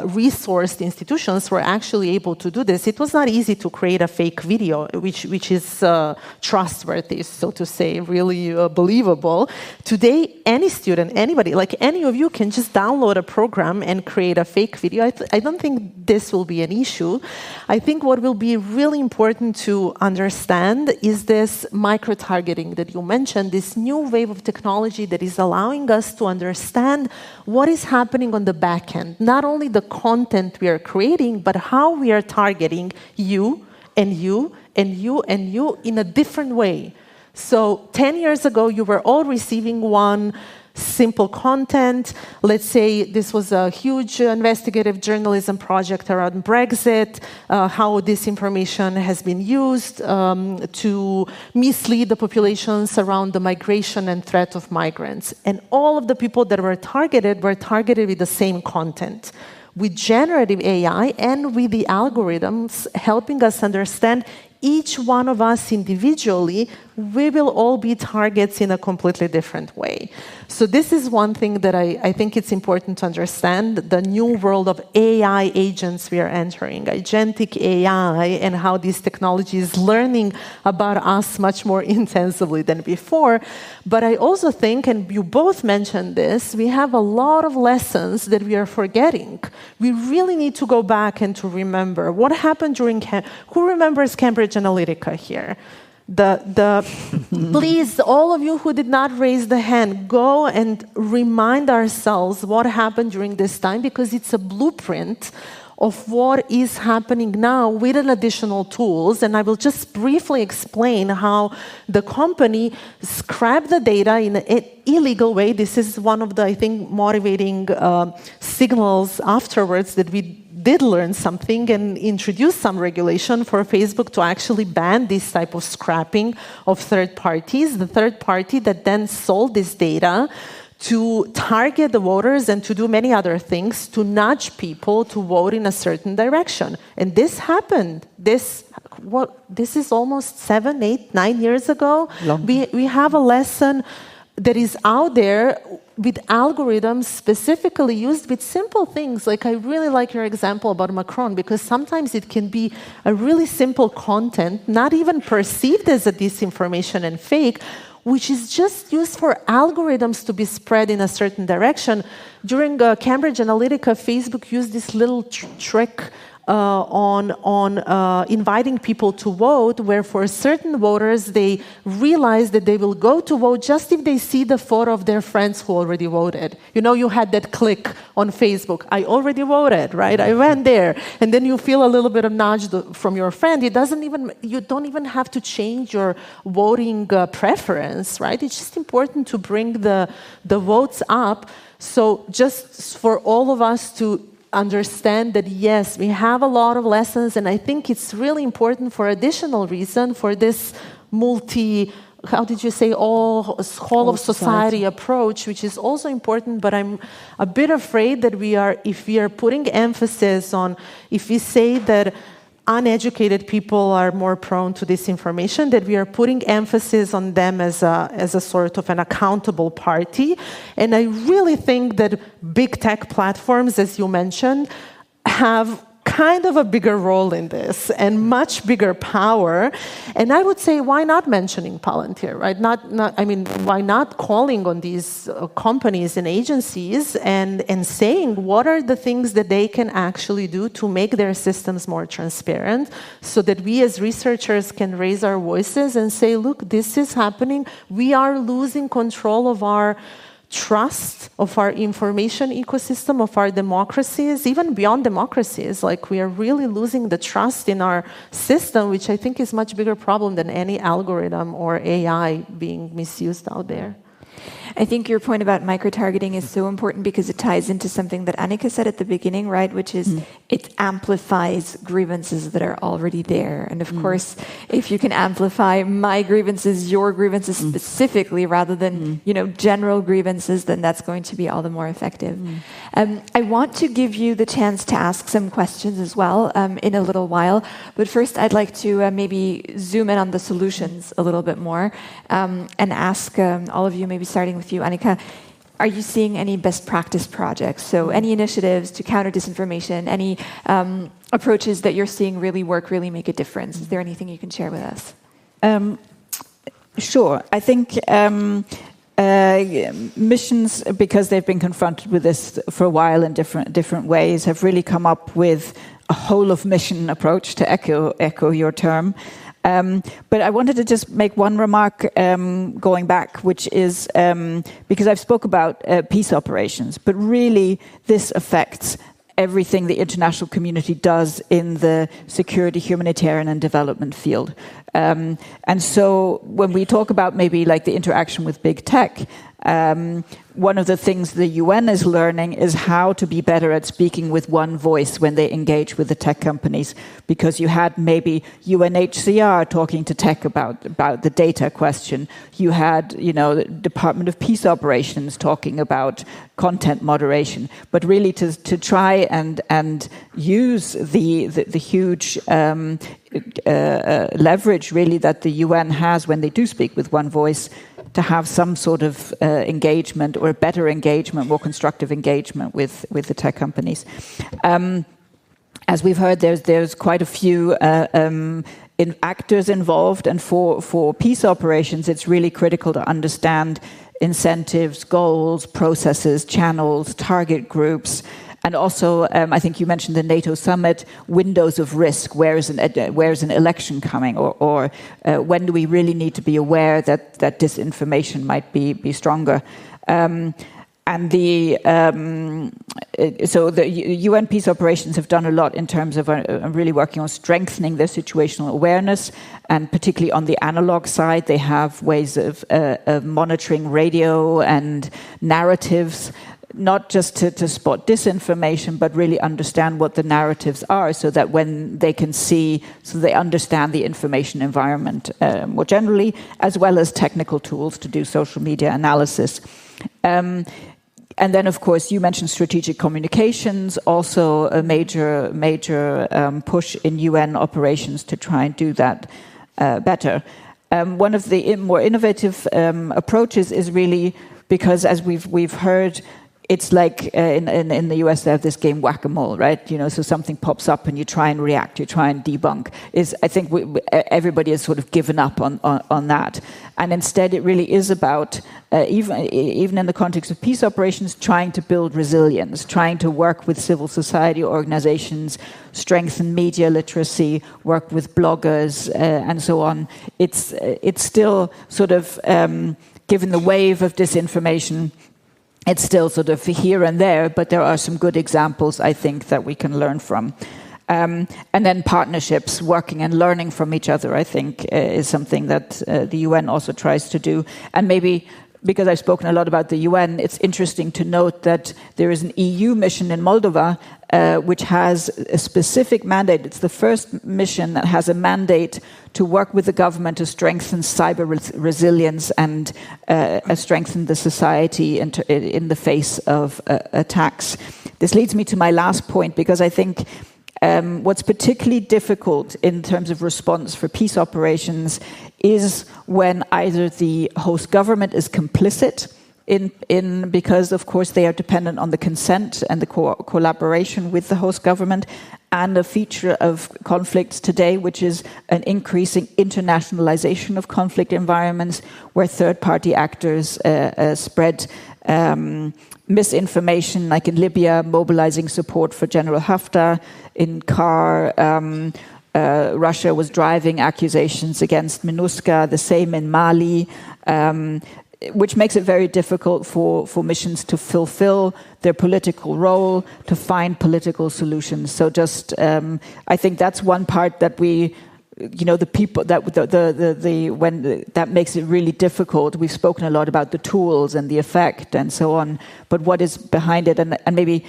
resourced institutions were actually able to do this. It was not easy to create a fake video, which is trustworthy, so to say, really believable. Today, any student, anybody, like any of you can just download a program and create a fake video. I don't think this will be an issue. I think what will be really important to understand is this micro-targeting that you mentioned, this new wave of technology that is allowing us to understand what is happening on the back end. Not only the content we are creating, but how we are targeting you and you and you and you in a different way. So 10 years ago, you were all receiving one simple content. Let's say this was a huge investigative journalism project around Brexit, how disinformation has been used to mislead the populations around the migration and threat of migrants. And all of the people that were targeted with the same content. With generative AI and with the algorithms helping us understand each one of us individually, we will all be targets in a completely different way. So this is one thing that I think it's important to understand, the new world of AI agents we are entering, agentic AI, and how this technology is learning about us much more intensively than before. But I also think, and you both mentioned this, we have a lot of lessons that we are forgetting. We really need to go back and to remember what happened during, who remembers Cambridge Analytica here? Please, all of you who did not raise the hand, go and remind ourselves what happened during this time, because it's a blueprint of what is happening now with an additional tools. And I will just briefly explain how the company scrapped the data in an illegal way. This is one of the, I think, motivating signals afterwards that we did learn something and introduce some regulation for Facebook to actually ban this type of scrapping of third parties. The third party that then sold this data to target the voters and to do many other things, to nudge people to vote in a certain direction. And this happened. This is almost 7, 8, 9 years ago. We have a lesson that is out there with algorithms specifically used with simple things. Like, I really like your example about Macron, because sometimes it can be a really simple content, not even perceived as a disinformation and fake, which is just used for algorithms to be spread in a certain direction. During Cambridge Analytica, Facebook used this little trick on inviting people to vote, where for certain voters, they realize that they will go to vote just if they see the photo of their friends who already voted. You know, you had that click on Facebook, I already voted, right? I went there. And then you feel a little bit of nudge from your friend. You don't even have to change your voting preference, right? It's just important to bring the votes up. So just for all of us to understand that, yes, we have a lot of lessons, and I think it's really important for additional reason for this whole of society approach, which is also important, but I'm a bit afraid that if we are putting emphasis on, if we say that uneducated people are more prone to disinformation, that we are putting emphasis on them as a sort of an accountable party. And I really think that big tech platforms, as you mentioned, have kind of a bigger role in this and much bigger power. And I would say, why not mentioning Palantir, right? Why not calling on these companies and agencies and saying what are the things that they can actually do to make their systems more transparent, so that we as researchers can raise our voices and say, look, this is happening. We are losing control of our trust, of our information ecosystem, of our democracies, even beyond democracies. Like, we are really losing the trust in our system, which I think is a much bigger problem than any algorithm or AI being misused out there. I think your point about micro-targeting is so important because it ties into something that Annika said at the beginning, right? Which is it amplifies grievances that are already there. And of course, if you can amplify my grievances, your grievances specifically, rather than, general grievances, then that's going to be all the more effective. I want to give you the chance to ask some questions as well in a little while. But first, I'd like to maybe zoom in on the solutions a little bit more and ask all of you, maybe starting with you, Annika, are you seeing any best practice projects? So any initiatives to counter disinformation, any approaches that you're seeing really work, really make a difference? Is there anything you can share with us? Sure. I think missions, because they've been confronted with this for a while in different ways, have really come up with a whole of mission approach, to echo your term. But I wanted to just make one remark going back, which is because I've spoke about peace operations, but really this affects everything the international community does in the security, humanitarian and development field. And so when we talk about maybe like the interaction with big tech, one of the things the UN is learning is how to be better at speaking with one voice when they engage with the tech companies, because you had maybe UNHCR talking to tech about the data question. You had, the Department of Peace Operations talking about content moderation, but really to try and use the huge leverage really that the UN has when they do speak with one voice, to have some sort of engagement or better engagement, more constructive engagement with the tech companies. As we've heard, there's quite a few actors involved, and for peace operations, it's really critical to understand incentives, goals, processes, channels, target groups. And also, I think you mentioned the NATO summit, windows of risk. Where is an election coming, or when do we really need to be aware that disinformation might be stronger? So the UN peace operations have done a lot in terms of really working on strengthening their situational awareness, and particularly on the analog side, they have ways of monitoring radio and narratives, not just to spot disinformation, but really understand what the narratives are, so that when they can see, so they understand the information environment more generally, as well as technical tools to do social media analysis. And then, of course, you mentioned strategic communications, also a major push in UN operations to try and do that better. One of the more innovative approaches is really, because as we've heard, it's like in the US they have this game whack-a-mole, right? So something pops up and you try and react, you try and debunk. I think everybody has sort of given up on that, and instead it really is about even in the context of peace operations, trying to build resilience, trying to work with civil society organizations, strengthen media literacy, work with bloggers, and so on. It's still sort of given the wave of disinformation. It's still sort of here and there, but there are some good examples, I think, that we can learn from. And then partnerships, working and learning from each other, I think, is something that the UN also tries to do. And maybe, because I've spoken a lot about the UN, it's interesting to note that there is an EU mission in Moldova which has a specific mandate. It's the first mission that has a mandate to work with the government to strengthen cyber resilience and strengthen the society in the face of attacks. This leads me to my last point, because I think what's particularly difficult in terms of response for peace operations is when either the host government is complicit because of course they are dependent on the consent and the collaboration with the host government, and a feature of conflicts today, which is an increasing internationalization of conflict environments where third-party actors spread misinformation, like in Libya, mobilizing support for General Haftar. In Car, Russia was driving accusations against MINUSCA, the same in Mali, which makes it very difficult for missions to fulfill their political role, to find political solutions. So just, I think that's one part that we, the people that makes it really difficult. We've spoken a lot about the tools and the effect and so on, but what is behind it? And maybe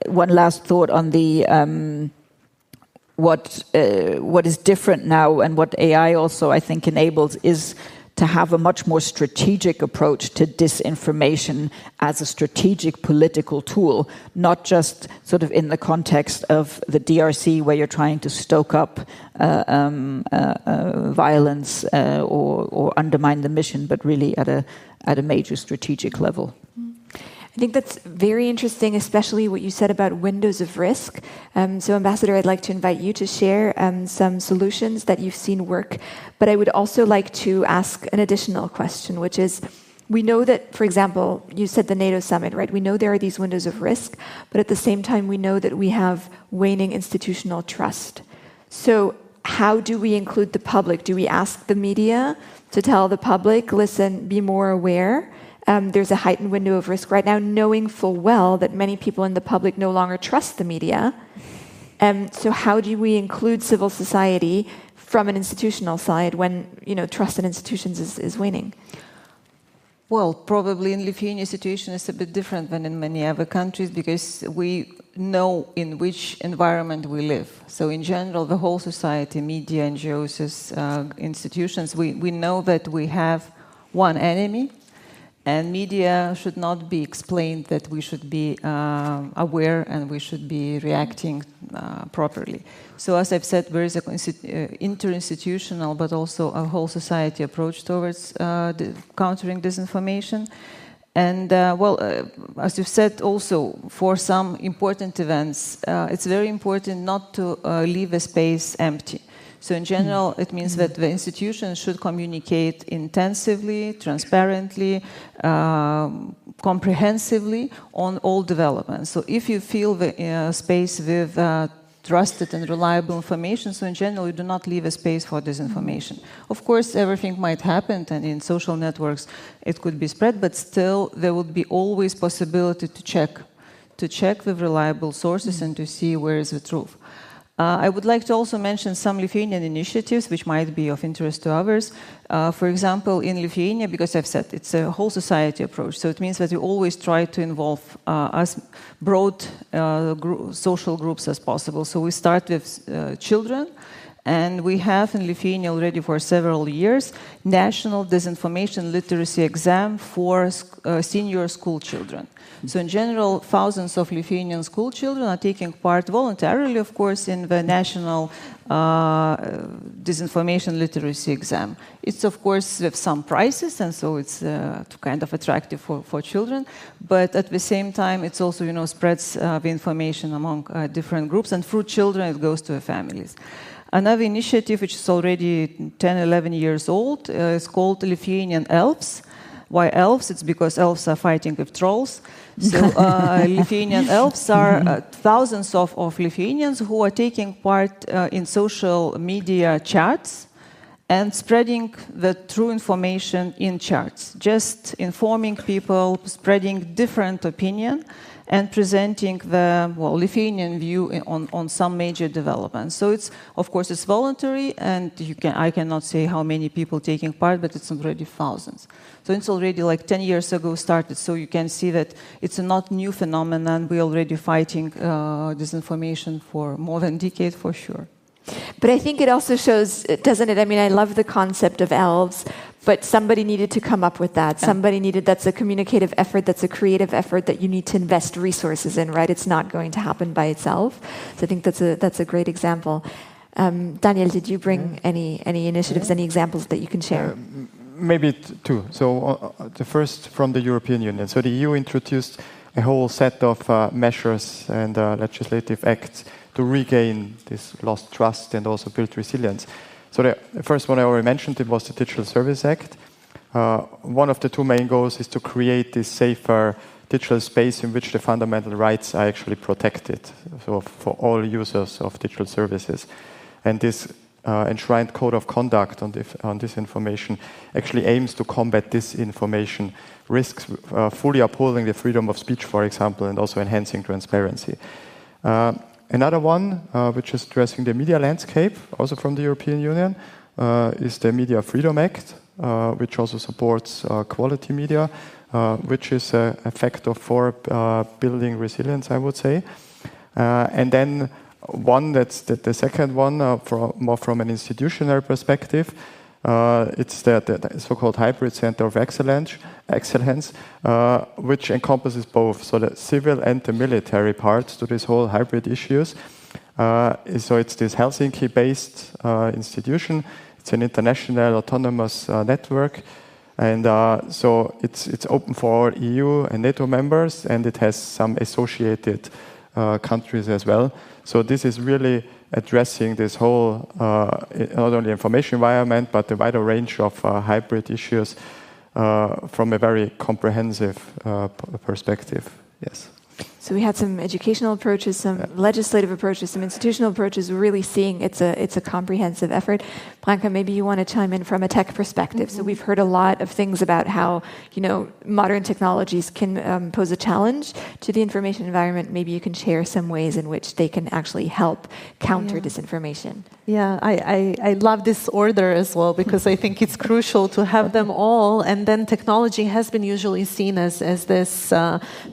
one last thought on the what is different now, and what AI also, I think, enables is to have a much more strategic approach to disinformation as a strategic political tool, not just sort of in the context of the DRC where you're trying to stoke up violence or undermine the mission, but really at a major strategic level. I think that's very interesting, especially what you said about windows of risk. So, Ambassador, I'd like to invite you to share some solutions that you've seen work. But I would also like to ask an additional question, which is, we know that, for example, you said the NATO summit, right? We know there are these windows of risk, but at the same time, we know that we have waning institutional trust. So how do we include the public? Do we ask the media to tell the public, listen, be more aware? There's a heightened window of risk right now, knowing full well that many people in the public no longer trust the media. So how do we include civil society from an institutional side when trust in institutions is waning? Well, probably in Lithuania situation is a bit different than in many other countries, because we know in which environment we live. So in general, the whole society, media, NGOs, institutions, we know that we have one enemy. And media should not be explained that we should be aware and we should be reacting properly. So as I've said, there is an interinstitutional but also a whole society approach towards countering disinformation. And as you've said also, for some important events, it's very important not to leave a space empty. So in general, it means that the institutions should communicate intensively, transparently, comprehensively on all developments. So if you fill the space with trusted and reliable information, so in general, you do not leave a space for disinformation. Of course, everything might happen, and in social networks, it could be spread, but still, there would be always possibility to check with reliable sources and to see where is the truth. I would like to also mention some Lithuanian initiatives which might be of interest to others. For example, in Lithuania, because I've said it's a whole society approach, so it means that we always try to involve as broad social groups as possible. So we start with children, And we have in Lithuania already for several years national disinformation literacy exam for senior school children. So in general, thousands of Lithuanian school children are taking part voluntarily, of course, in the national disinformation literacy exam. It's, of course, with some prizes, and so it's kind of attractive for children. But at the same time, it's also, spreads the information among different groups, and through children, it goes to the families. Another initiative, which is already 10, 11 years old, is called Lithuanian Elves. Why elves? It's because elves are fighting with trolls. So Lithuanian elves are thousands of Lithuanians who are taking part in social media chats and spreading the true information in chats, just informing people, spreading different opinion, and presenting the Lithuanian view on some major developments. So it's, of course, it's voluntary, and I cannot say how many people taking part, but it's already thousands. So it's already like 10 years ago started. So you can see that it's a not new phenomenon. We're already fighting disinformation for more than a decade, for sure. But I think it also shows, doesn't it? I mean, I love the concept of elves, but somebody needed to come up with that. Somebody needed, that's a communicative effort, that's a creative effort that you need to invest resources in, right? It's not going to happen by itself. So I think that's a great example. Daniel, did you bring any initiatives, any examples that you can share? Maybe two. So the first from the European Union. So the EU introduced a whole set of measures and legislative acts to regain this lost trust and also build resilience. So the first one I already mentioned, it was the Digital Service Act. One of the two main goals is to create this safer digital space in which the fundamental rights are actually protected, so for all users of digital services. And this enshrined code of conduct on disinformation actually aims to combat disinformation risks, fully upholding the freedom of speech, for example, and also enhancing transparency. Another one, which is addressing the media landscape, also from the European Union, is the Media Freedom Act, which also supports quality media, which is a factor for building resilience, I would say. And then one, that's the second one, more from an institutional perspective, it's the so-called Hybrid Center of Excellence, which encompasses both, so the civil and the military parts to this whole hybrid issues. So it's this Helsinki-based institution. It's an international autonomous network, and so it's open for all EU and NATO members, and it has some associated countries as well. So this is really addressing this whole, not only information environment, but the wider range of hybrid issues from a very comprehensive perspective. Yes. So we had some educational approaches, some legislative approaches, some institutional approaches. We're really seeing it's a comprehensive effort. Branka, maybe you want to chime in from a tech perspective. So we've heard a lot of things about how modern technologies can pose a challenge to the information environment. Maybe you can share some ways in which they can actually help counter disinformation. Yeah, I love this order as well, because I think it's crucial to have them all. And then technology has been usually seen as this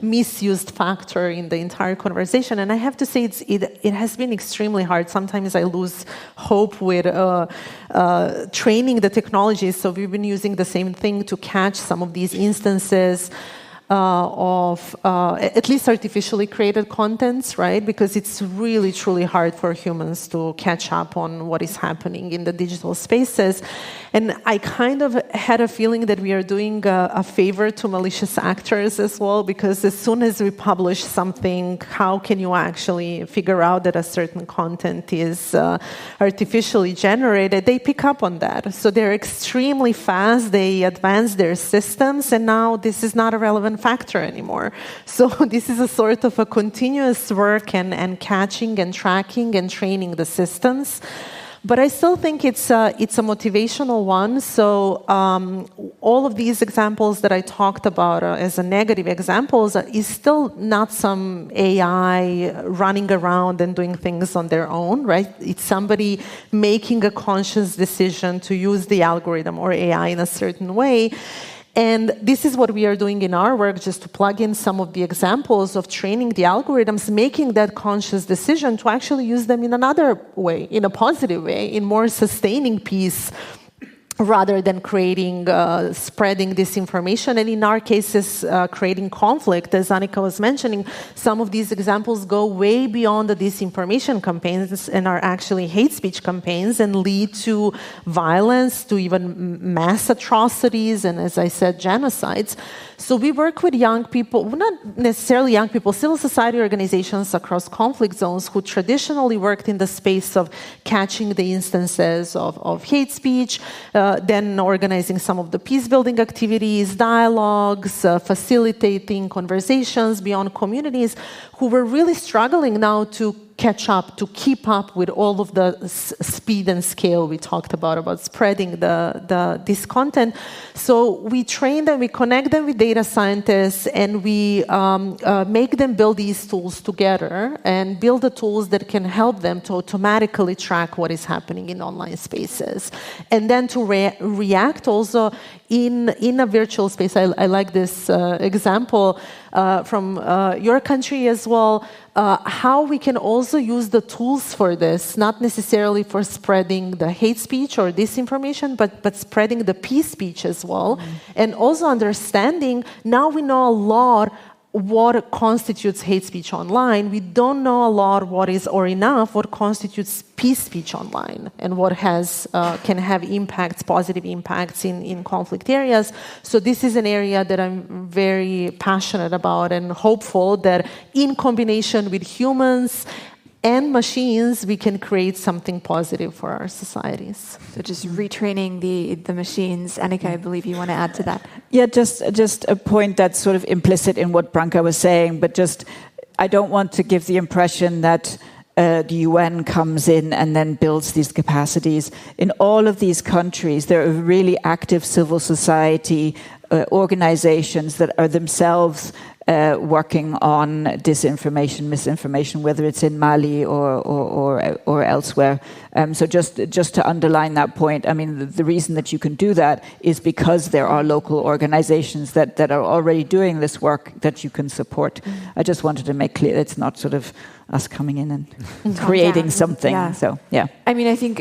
misused factor in the entire conversation. And I have to say, it has been extremely hard. Sometimes I lose hope with training the technologies. So we've been using the same thing to catch some of these instances of at least artificially created contents, right? Because it's really, truly hard for humans to catch up on what is happening in the digital spaces. And I kind of had a feeling that we are doing a favor to malicious actors as well, because as soon as we publish something, how can you actually figure out that a certain content is artificially generated? They pick up on that. So they're extremely fast, they advance their systems, and now this is not a relevant factor anymore. So this is a sort of a continuous work and catching and tracking and training the systems. But I still think it's a motivational one. So all of these examples that I talked about as a negative examples is still not some AI running around and doing things on their own, right? It's somebody making a conscious decision to use the algorithm or AI in a certain way. And this is what we are doing in our work, just to plug in some of the examples of training the algorithms, making that conscious decision to actually use them in another way, in a positive way, in more sustaining peace, rather than creating, spreading disinformation, and in our cases, creating conflict. As Annika was mentioning, some of these examples go way beyond the disinformation campaigns and are actually hate speech campaigns and lead to violence, to even mass atrocities, and as I said, genocides. So we work with young people, well, not necessarily young people, civil society organizations across conflict zones who traditionally worked in the space of catching the instances of hate speech, then organizing some of the peace-building activities, dialogues, facilitating conversations beyond communities, who were really struggling now to catch up, to keep up with all of the speed and scale we talked about spreading this content. So we train them, we connect them with data scientists, and we make them build these tools together and build the tools that can help them to automatically track what is happening in online spaces. And then to react also in a virtual space. I like this example from your country as well, how we can also use the tools for this, not necessarily for spreading the hate speech or disinformation, but spreading the peace speech as well. And also understanding, now we know a lot what constitutes hate speech online. We don't know a lot what constitutes peace speech online, and what can have impacts, positive impacts in conflict areas. So this is an area that I'm very passionate about and hopeful that in combination with humans and machines, we can create something positive for our societies. So just retraining the machines. Annika, I believe you want to add to that. Yeah, just a point that's sort of implicit in what Branka was saying, but just I don't want to give the impression that the UN comes in and then builds these capacities. In all of these countries, there are really active civil society organizations that are themselves working on disinformation, misinformation, whether it's in Mali or elsewhere. So just to underline that point, I mean, the reason that you can do that is because there are local organizations that are already doing this work that you can support. I just wanted to make clear it's not sort of us coming in and creating something. Yeah. So, yeah. I mean, I think,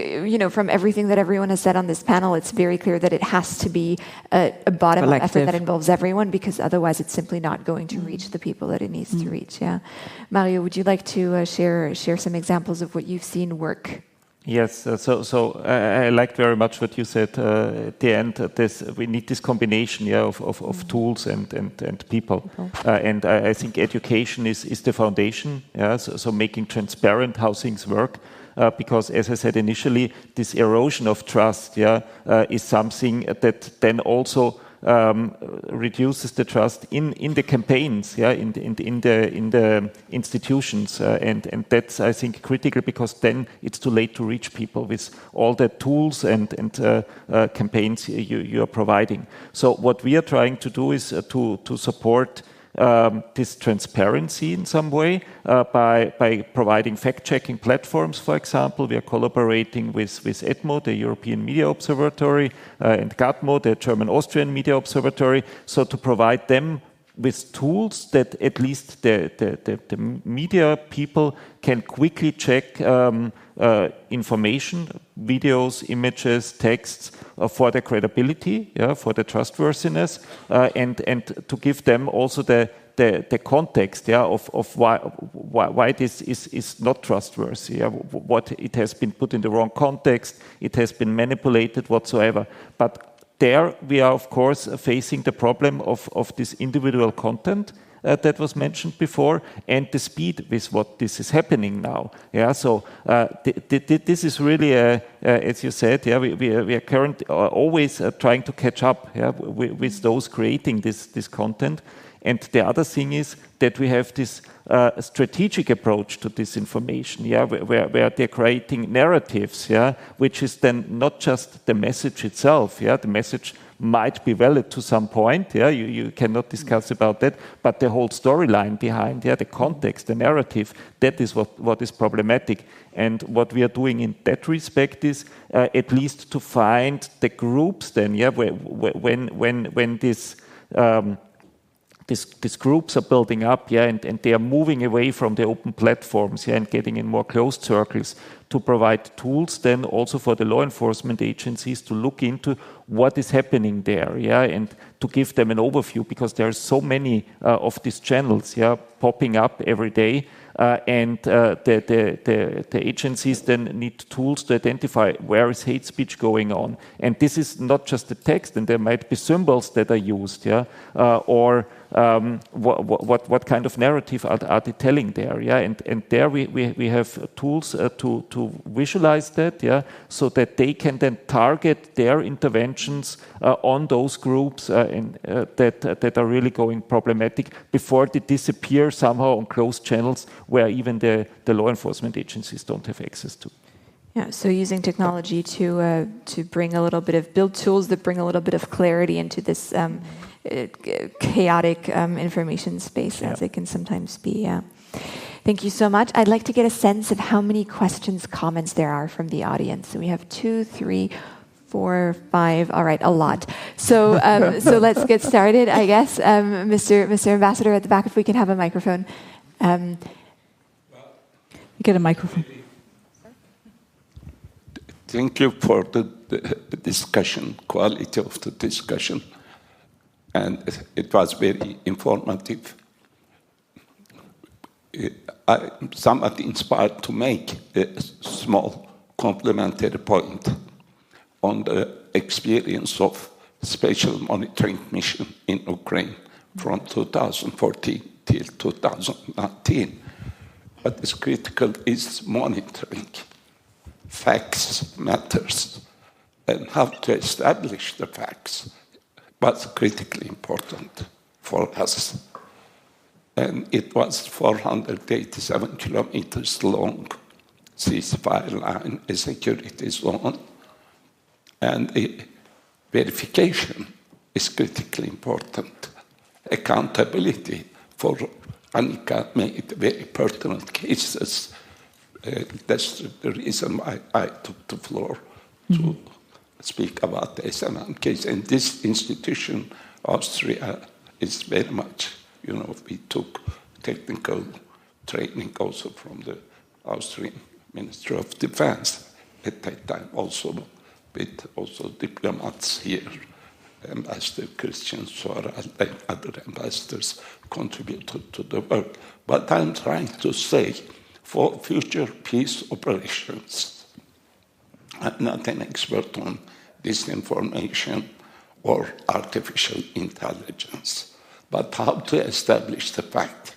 from everything that everyone has said on this panel, it's very clear that it has to be a bottom-up effort that involves everyone, because otherwise it's simply not going to reach the people that it needs to reach. Yeah, Mario, would you like to share some examples of what you've seen work? Yes, so I liked very much what you said at the end. We need this combination, of tools and people, and I think education is the foundation. Yeah, so making transparent how things work, because as I said initially, this erosion of trust, is something that then also reduces the trust in the campaigns, in the institutions, and that's, I think, critical, because then it's too late to reach people with all the tools and campaigns you are providing. So what we are trying to do is to support this transparency in some way by providing fact-checking platforms. For example, we are collaborating with ETMO, the European Media Observatory, and GATMO, the German-Austrian Media Observatory, so to provide them with tools that at least the media people can quickly check information, videos, images, texts for the credibility, for the trustworthiness, and to give them also the context, of why this is not trustworthy, what it has been put in the wrong context, it has been manipulated whatsoever. But there we are, of course, facing the problem of this individual content that was mentioned before, and the speed with what this is happening now. So this is really, as you said, we are currently always trying to catch up, with those creating this content. And the other thing is that we have this strategic approach to disinformation, where they're creating narratives, which is then not just the message itself, the message might be valid to some point. Yeah, you cannot discuss about that, but the whole storyline behind, the context, the narrative, that is what is problematic. And what we are doing in that respect is at least to find the groups then, when these groups are building up, and they are moving away from the open platforms, and getting in more closed circles, to provide tools then also for the law enforcement agencies to look into what is happening there, and to give them an overview, because there are so many of these channels, popping up every day, and the agencies then need tools to identify where is hate speech going on, and this is not just the text, and there might be symbols that are used, or what kind of narrative are they telling there, and there we have tools to visualize that, so that they can then target their interventions on those groups that are really going problematic before they disappear somehow on closed channels where even the law enforcement agencies don't have access to. Yeah, so using technology to bring a little bit of, build tools that bring a little bit of clarity into this chaotic information space, as it can sometimes be. Thank you so much. I'd like to get a sense of how many questions, comments there are from the audience. So we have 2, 3, 4, 5. All right, a lot. So so let's get started, I guess. Mr. Ambassador at the back, if we can have a microphone. Get a microphone. Thank you for the discussion, quality of the discussion. And it was very informative. I'm somewhat inspired to make a small complementary point on the experience of special monitoring mission in Ukraine from 2014 till 2019. What is critical is monitoring. Facts matters, and how to establish the facts was critically important for us. And it was 487 kilometers long ceasefire line, a security zone, and the verification is critically important. Accountability for Annika made very pertinent cases. That's the reason why I took the floor to speak about the SNM case. And this institution, Austria, is very much, we took technical training also from the Austrian Ministry of Defense at that time, also with also diplomats here, Ambassador Christian Soral and other ambassadors contributed to the work. But I'm trying to say, for future peace operations, I'm not an expert on disinformation or artificial intelligence, but how to establish the fact.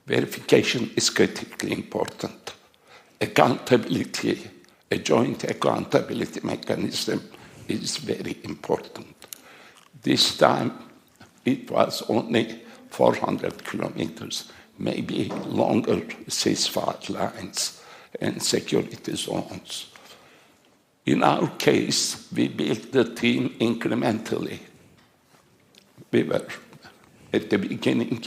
Verification is critically important. Accountability, a joint accountability mechanism is very important. This time, it was only 400 kilometers, maybe longer ceasefire lines and security zones. In our case, we built the team incrementally. We were, at the beginning,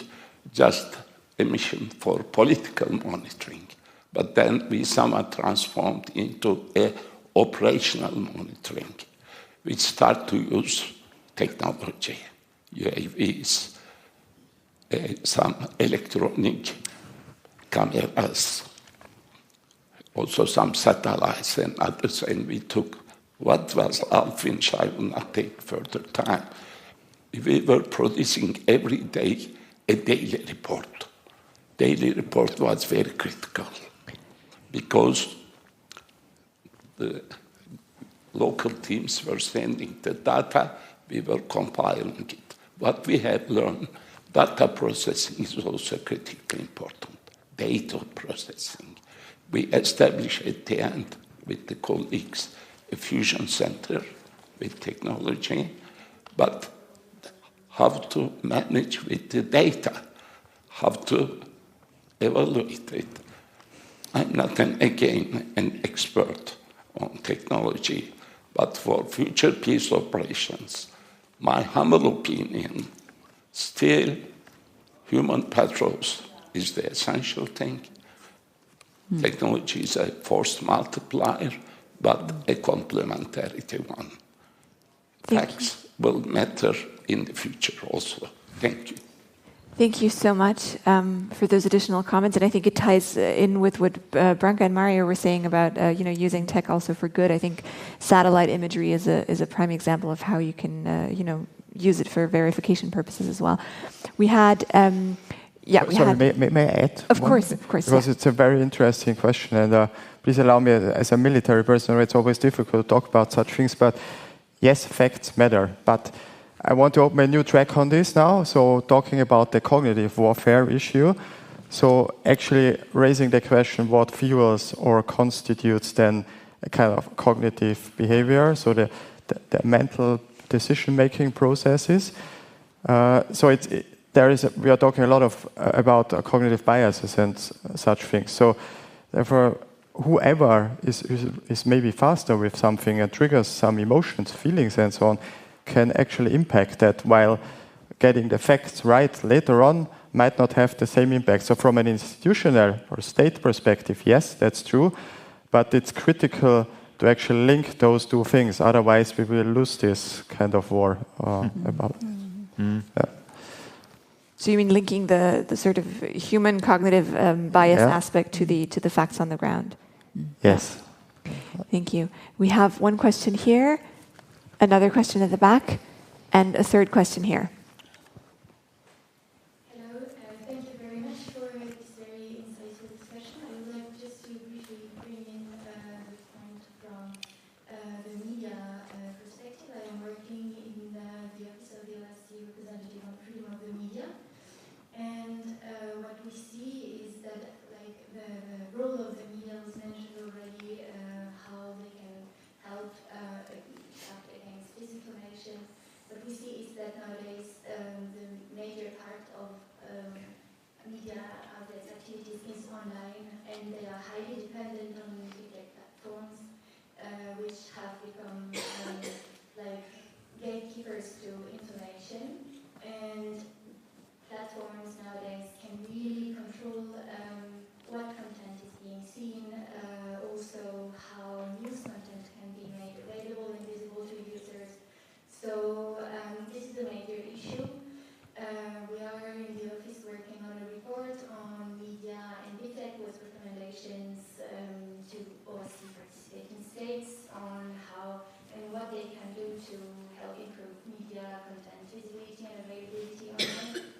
just a mission for political monitoring, but then we somewhat transformed into an operational monitoring. We start to use technology, UAVs, some electronic cameras, also some satellites and others, and we took what was Alfinch. I will not take further time. We were producing every day a daily report. Daily report was very critical because the local teams were sending the data, we were compiling it. What we have learned, data processing is also critically important. Data processing. We established at the end with the colleagues a fusion center with technology, but how to manage with the data, how to evaluate it. I'm not, again, an expert on technology, but for future peace operations, my humble opinion, still human patrols is the essential thing. Technology is a force multiplier, but a complementarity one. Facts will matter in the future also. Thank you. Thank you so much for those additional comments, and I think it ties in with what Branka and Mario were saying about using tech also for good. I think satellite imagery is a prime example of how you can use it for verification purposes as well. We had. May I add? Of course. Because it's a very interesting question, and please allow me, as a military person, it's always difficult to talk about such things, but yes, facts matter. But I want to open a new track on this now, so talking about the cognitive warfare issue. So actually raising the question what fuels or constitutes then a kind of cognitive behavior, so the mental decision-making processes. We are talking a lot about cognitive biases and such things. So therefore, whoever is maybe faster with something and triggers some emotions, feelings, and so on, can actually impact that, while getting the facts right later on might not have the same impact. So from an institutional or state perspective, yes, that's true, but it's critical to actually link those two things. Otherwise, we will lose this kind of war about. Yeah. So you mean linking the sort of human cognitive bias aspect to the facts on the ground? Yes. Thank you. We have one question here, another question at the back, and a third question here. Hello, thank you very much for this very insightful discussion. I would like just to briefly bring in the point from the media perspective. I am working in the office of the LSE representative on freedom of the media. And what we see is that, like, the role of the media was mentioned already, how they can help against disinformation. What we see is that nowadays the major part of media outlets' activities is online, and they are highly dependent on big tech platforms, which have become like gatekeepers to information. And platforms nowadays can really control what content is being seen, also how news content can be made available and visible to users. So this is a major issue. We are in the office working on a report on media and big tech with recommendations to OSCE participating states on how and what they can do to help improve media content visibility and availability online.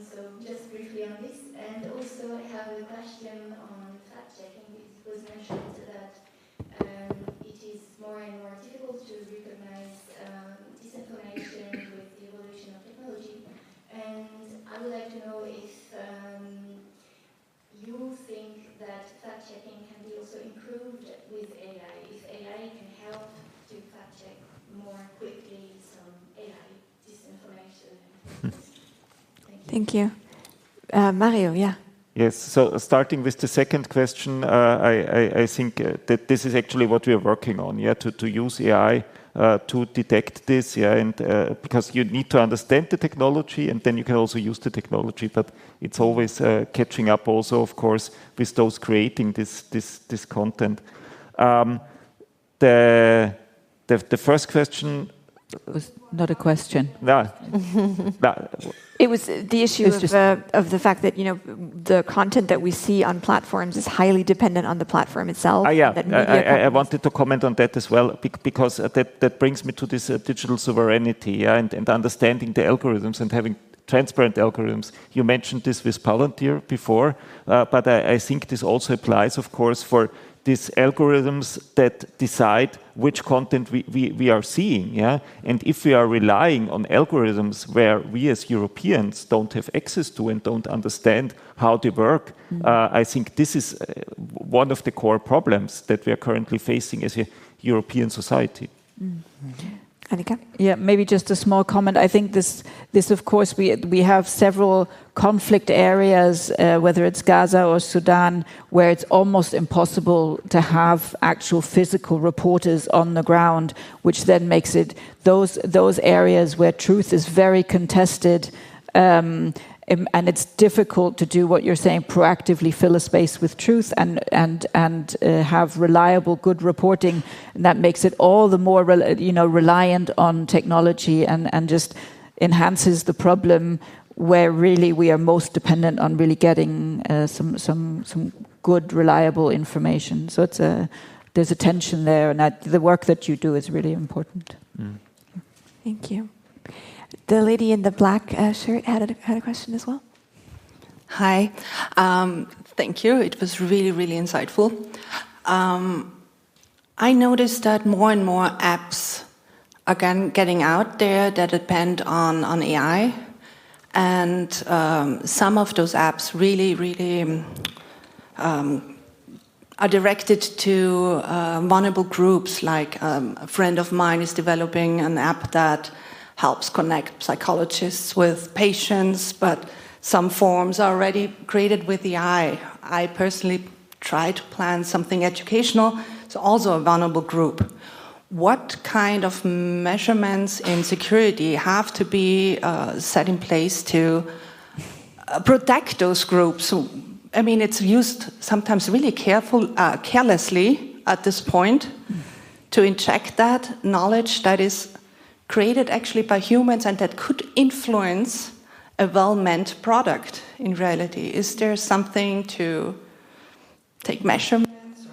So just briefly on this, and also I have a question on fact-checking. It was mentioned that it is more and more difficult to recognize disinformation with the evolution of technology. And I would like to know if you think that fact-checking can be also improved with AI, if AI can help to fact-check more quickly some AI disinformation. Thank you. Mario, yeah. Yes, so starting with the second question, I think that this is actually what we are working on, to use AI to detect this, and because you need to understand the technology, and then you can also use the technology, but it's always catching up also, of course, with those creating this content. The first question was not a question. No. It was the issue of the fact that the content that we see on platforms is highly dependent on the platform itself. I wanted to comment on that as well, because that brings me to this digital sovereignty, and understanding the algorithms and having transparent algorithms. You mentioned this with Palantir before, but I think this also applies, of course, for these algorithms that decide which content we are seeing, and if we are relying on algorithms where we as Europeans don't have access to and don't understand how they work, I think this is one of the core problems that we are currently facing as a European society. Annika? Yeah, maybe just a small comment. I think this of course, we have several conflict areas, whether it's Gaza or Sudan, where it's almost impossible to have actual physical reporters on the ground, which then makes it those areas where truth is very contested. And it's difficult to do what you're saying, proactively fill a space with truth and have reliable, good reporting. And that makes it all the more, reliant on technology and just enhances the problem where really we are most dependent on really getting some good, reliable information. So there's a tension there, and the work that you do is really important. Thank you. The lady in the black shirt had a question as well. Hi. Thank you. It was really, really insightful. I noticed that more and more apps are getting out there that depend on AI. And some of those apps really, really are directed to vulnerable groups. Like a friend of mine is developing an app that helps connect psychologists with patients, but some forms are already created with AI. I personally try to plan something educational, so also a vulnerable group. What kind of measurements in security have to be set in place to protect those groups? I mean, it's used sometimes really carelessly at this point to inject that knowledge that is created actually by humans and that could influence a well-meant product in reality. Is there something to take measurements?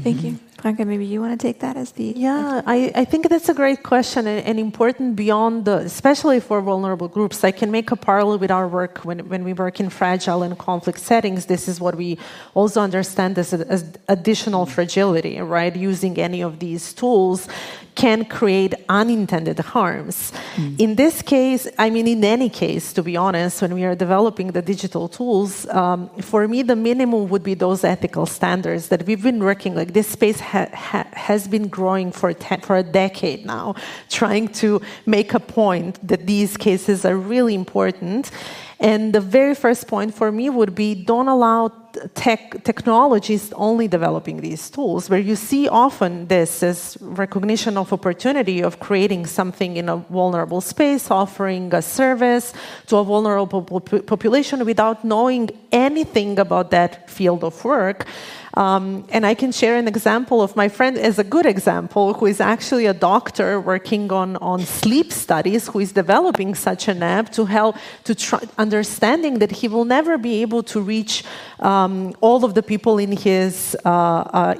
Thank you. Branka, maybe you want to take that as the... Yeah, I think that's a great question and important beyond especially for vulnerable groups. I can make a parallel with our work when we work in fragile and conflict settings. This is what we also understand as additional fragility, right? Using any of these tools can create unintended harms. In this case, I mean, in any case, to be honest, when we are developing the digital tools, for me, the minimum would be those ethical standards that we've been working, like this space has been growing for a decade now, trying to make a point that these cases are really important. And the very first point for me would be don't allow technologists only developing these tools, where you see often this as recognition of opportunity of creating something in a vulnerable space, offering a service to a vulnerable population without knowing anything about that field of work. And I can share an example of my friend as a good example, who is actually a doctor working on sleep studies, who is developing such an app to help to try understanding that he will never be able to reach all of the people in his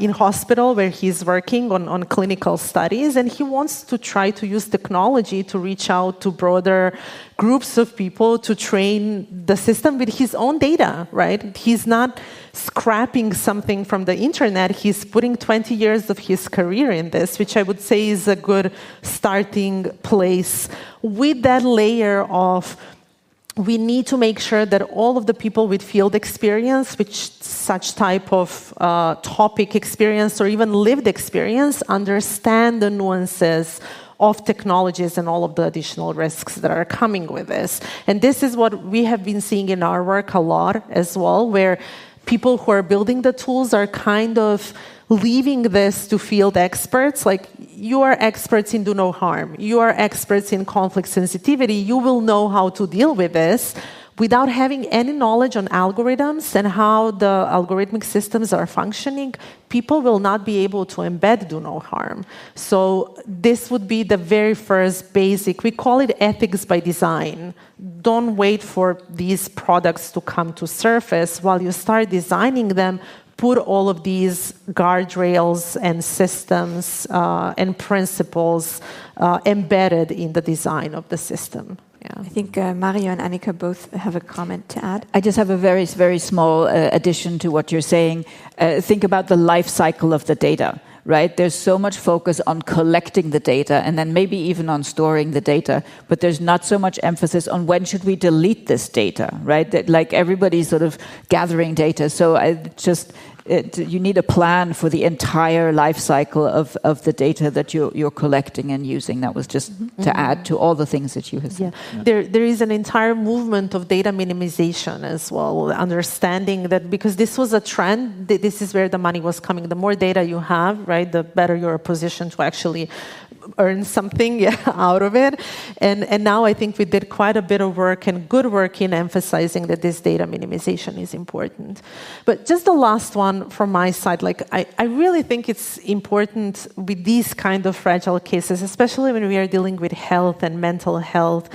in hospital where he's working on clinical studies, and he wants to try to use technology to reach out to broader groups of people to train the system with his own data, right? He's not scrapping something from the internet. He's putting 20 years of his career in this, which I would say is a good starting place. With that layer of, we need to make sure that all of the people with field experience, with such type of topic experience or even lived experience, understand the nuances of technologies and all of the additional risks that are coming with this. And this is what we have been seeing in our work a lot as well, where people who are building the tools are kind of leaving this to field experts. Like, you are experts in do no harm. You are experts in conflict sensitivity. You will know how to deal with this, without having any knowledge on algorithms and how the algorithmic systems are functioning. People will not be able to embed do no harm. So this would be the very first basic, we call it ethics by design. Don't wait for these products to come to surface. While you start designing them, put all of these guardrails and systems and principles embedded in the design of the system. Yeah. I think Mario and Annika both have a comment to add. I just have a very, very small addition to what you're saying. Think about the life cycle of the data, right? There's so much focus on collecting the data and then maybe even on storing the data, but there's not so much emphasis on when should we delete this data, right? That, like, everybody's sort of gathering data. So I just you need a plan for the entire life cycle of the data that you're collecting and using. That was just to add to all the things that you have said. There is an entire movement of data minimization as well, understanding that because this was a trend, this is where the money was coming. The more data you have, right, the better you're positioned to actually earn something out of it. And now I think we did quite a bit of work and good work in emphasizing that this data minimization is important. But just the last one from my side, like I really think it's important with these kind of fragile cases, especially when we are dealing with health and mental health,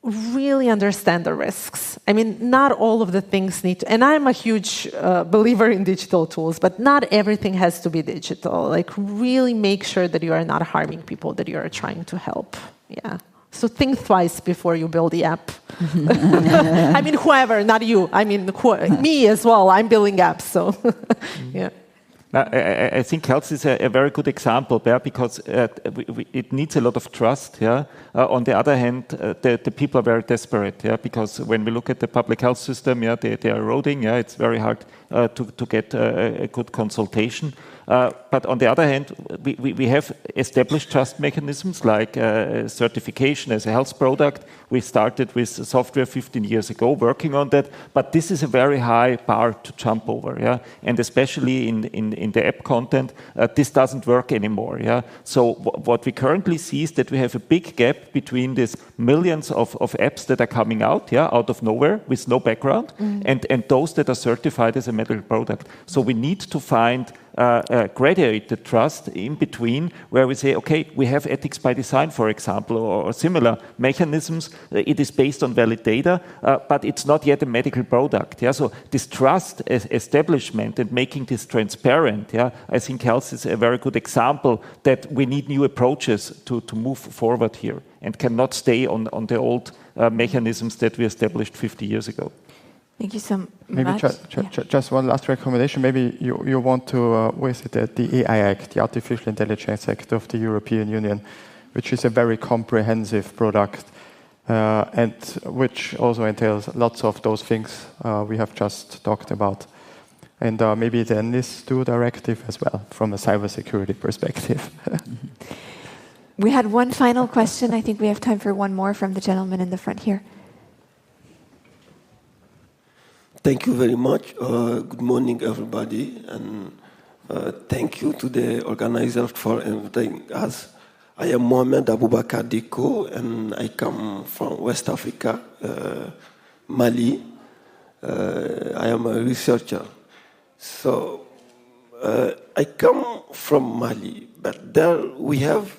really understand the risks. I mean, not all of the things need to, and I'm a huge believer in digital tools, but not everything has to be digital. Like really make sure that you are not harming people that you are trying to help. Yeah. So think twice before you build the app. I mean, whoever, not you. I mean, me as well. I'm building apps, so yeah. I think health is a very good example there because it needs a lot of trust. Yeah. On the other hand, the people are very desperate. Yeah. Because when we look at the public health system, yeah, they are eroding. Yeah. It's very hard to get a good consultation. But on the other hand, we have established trust mechanisms like certification as a health product. We started with software 15 years ago working on that, but this is a very high bar to jump over. Yeah? And especially in the app content, this doesn't work anymore. Yeah? So what we currently see is that we have a big gap between these millions of apps that are coming out, out of nowhere with no background, and those that are certified as a medical product. So we need to find graduated trust in between where we say, okay, we have ethics by design, for example, or similar mechanisms. It is based on valid data, but it's not yet a medical product. Yeah? So this trust establishment and making this transparent, I think health is a very good example that we need new approaches to move forward here and cannot stay on the old mechanisms that we established 50 years ago. Thank you so much. Maybe just one last recommendation. Maybe you want to visit the AI Act, the Artificial Intelligence Act of the European Union, which is a very comprehensive product and which also entails lots of those things we have just talked about. And maybe the NIS2 directive as well, from a cybersecurity perspective. We had one final question. I think we have time for one more from the gentleman in the front here. Thank you very much. Good morning, everybody, and thank you to the organizers for inviting us. I am Mohamed Abubakar Diko, and I come from West Africa, Mali. I am a researcher. So I come from Mali, but there we have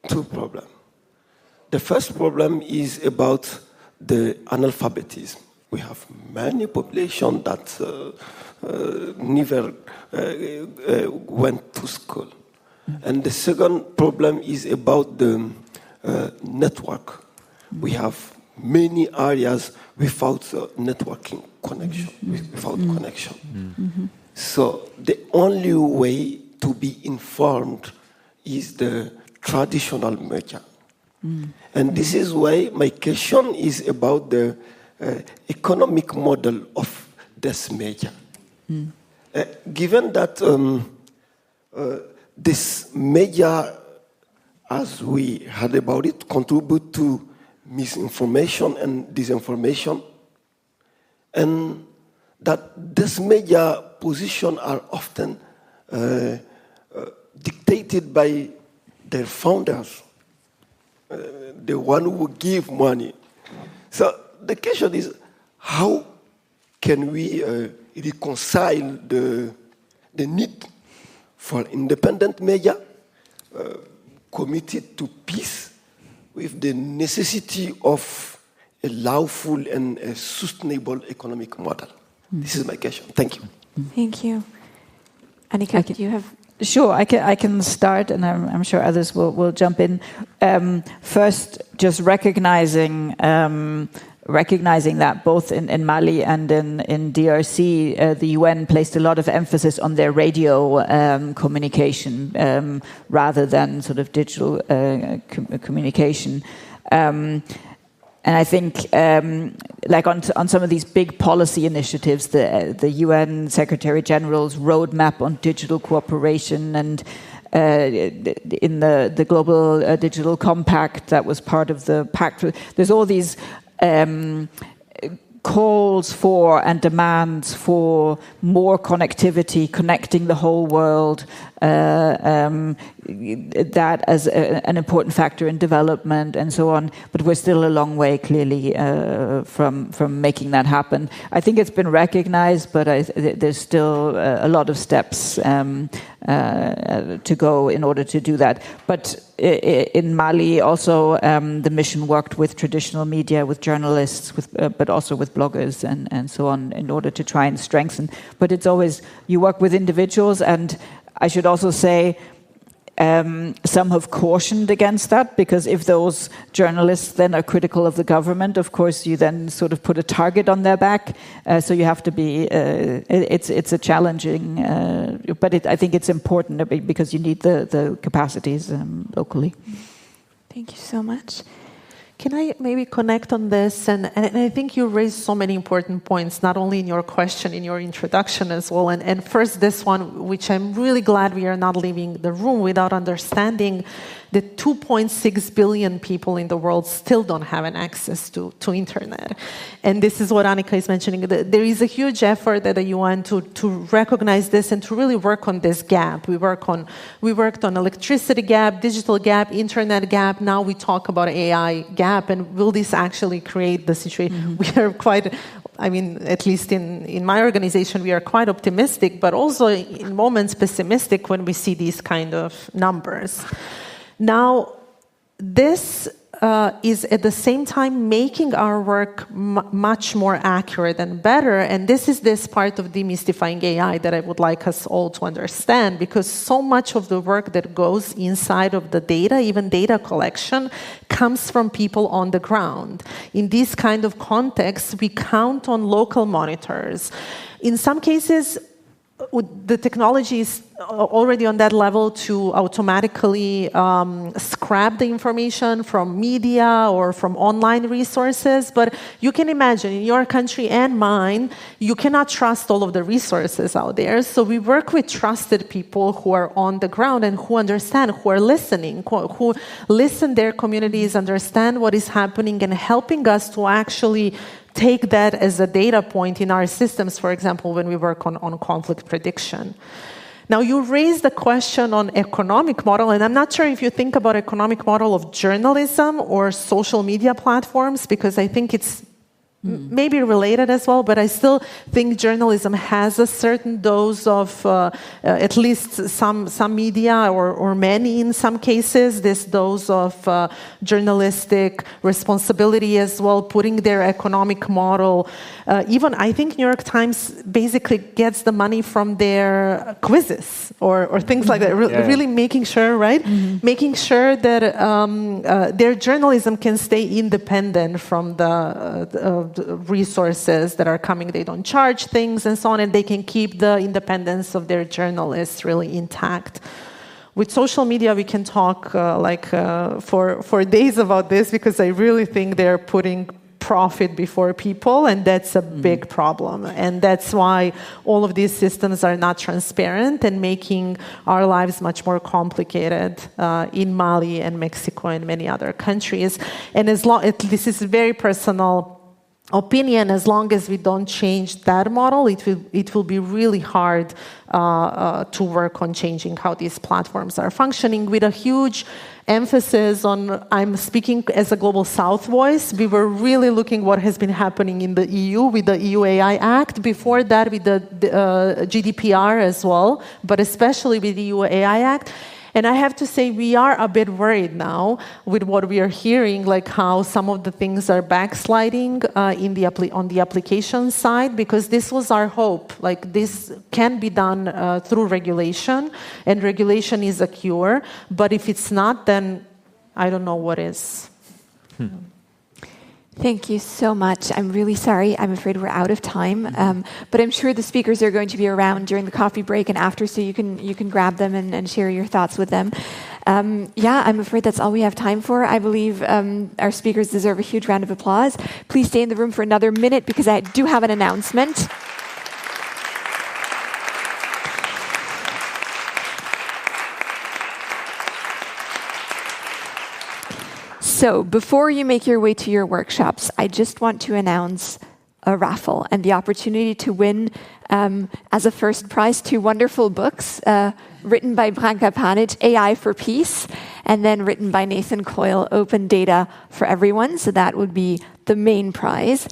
two problems. The first problem is about the analphabetism. We have many population that never went to school. And the second problem is about the network. We have many areas without networking connection, without connection. So the only way to be informed is the traditional media. And this is why my question is about the economic model of this media. Given that this media, as we heard about it, contribute to misinformation and disinformation, and that this media position are often dictated by their founders, the one who give money. So the question is, how can we reconcile the need for independent media committed to peace with the necessity of a lawful and a sustainable economic model? This is my question. Thank you. Thank you. Annika, do you have... Sure, I can start, and I'm sure others will jump in. First, just recognizing that both in Mali and in DRC, the UN placed a lot of emphasis on their radio communication rather than sort of digital communication. And I think, like on some of these big policy initiatives, the UN Secretary General's roadmap on digital cooperation, and in the Global Digital Compact that was part of the pact, there's all these calls for and demands for more connectivity, connecting the whole world, that as an important factor in development and so on. But we're still a long way, clearly, from making that happen. I think it's been recognized, but there's still a lot of steps to go in order to do that. But in Mali, also, the mission worked with traditional media, with journalists, but also with bloggers and so on, in order to try and strengthen. But it's always, you work with individuals, and I should also say, some have cautioned against that, because if those journalists then are critical of the government, of course you then sort of put a target on their back. So you have to be, it's a challenging, but I think it's important because you need the capacities locally. Thank you so much. Can I maybe connect on this? And I think you raised so many important points, not only in your question, in your introduction as well. And first, this one, which I'm really glad we are not leaving the room without understanding, that 2.6 billion people in the world still don't have an access to internet. And this is what Annika is mentioning. There is a huge effort at the UN to recognize this and to really work on this gap. We worked on electricity gap, digital gap, internet gap. Now we talk about AI gap. And will this actually create the situation? We are quite, I mean, at least in my organization, we are quite optimistic, but also in moments pessimistic when we see these kind of numbers. Now, this is at the same time making our work much more accurate and better. And this is this part of demystifying AI that I would like us all to understand, because so much of the work that goes inside of the data, even data collection, comes from people on the ground. In this kind of context, we count on local monitors. In some cases, the technology is already on that level to automatically scrap the information from media or from online resources. But you can imagine, in your country and mine, you cannot trust all of the resources out there. So we work with trusted people who are on the ground and who understand, who are listening, who listen their communities, understand what is happening, and helping us to actually take that as a data point in our systems, for example, when we work on conflict prediction. Now, you raised the question on economic model, and I'm not sure if you think about economic model of journalism or social media platforms, because I think it's maybe related as well, but I still think journalism has a certain dose of at least some media or many in some cases, this dose of journalistic responsibility as well, putting their economic model. Even I think New York Times basically gets the money from their quizzes or things like that, really making sure, right? Making sure that their journalism can stay independent from the resources that are coming. They don't charge things and so on, and they can keep the independence of their journalists really intact. With social media, we can talk for days about this, because I really think they're putting profit before people, and that's a big problem. And that's why all of these systems are not transparent and making our lives much more complicated in Mali and Mexico and many other countries. And this is very personal opinion, as long as we don't change that model, it will be really hard to work on changing how these platforms are functioning, with a huge emphasis on, I'm speaking as a Global South voice. We were really looking what has been happening in the EU with the EU AI Act, before that with the GDPR as well, but especially with the EU AI Act. And I have to say, we are a bit worried now with what we are hearing, like how some of the things are backsliding on the application side, because this was our hope. Like, this can be done through regulation, and regulation is a cure. But if it's not, then I don't know what is. Thank you so much. I'm really sorry. I'm afraid we're out of time. But I'm sure the speakers are going to be around during the coffee break and after, so you can grab them and share your thoughts with them. Yeah, I'm afraid that's all we have time for. I believe our speakers deserve a huge round of applause. Please stay in the room for another minute because I do have an announcement. So before you make your way to your workshops, I just want to announce a raffle and the opportunity to win as a first prize 2 wonderful books written by Branka, AI for Peace, and then written by Nathan Coyle, Open Data for Everyone. So that would be the main prize.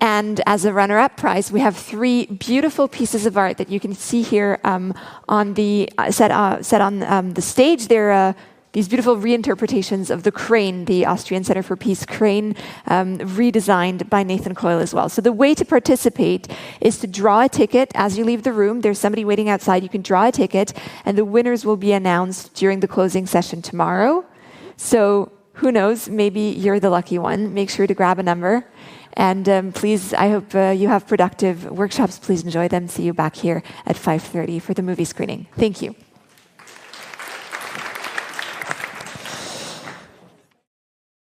And as a runner-up prize, we have 3 beautiful pieces of art that you can see here on the set on the stage. They're these beautiful reinterpretations of the crane, the Austrian Center for Peace crane, redesigned by Nathan Coyle as well. So the way to participate is to draw a ticket as you leave the room. There's somebody waiting outside. You can draw a ticket, and the winners will be announced during the closing session tomorrow. So who knows? Maybe you're the lucky one. Make sure to grab a number. And please, I hope you have productive workshops. Please enjoy them. See you back here at 5:30 for the movie screening. Thank you.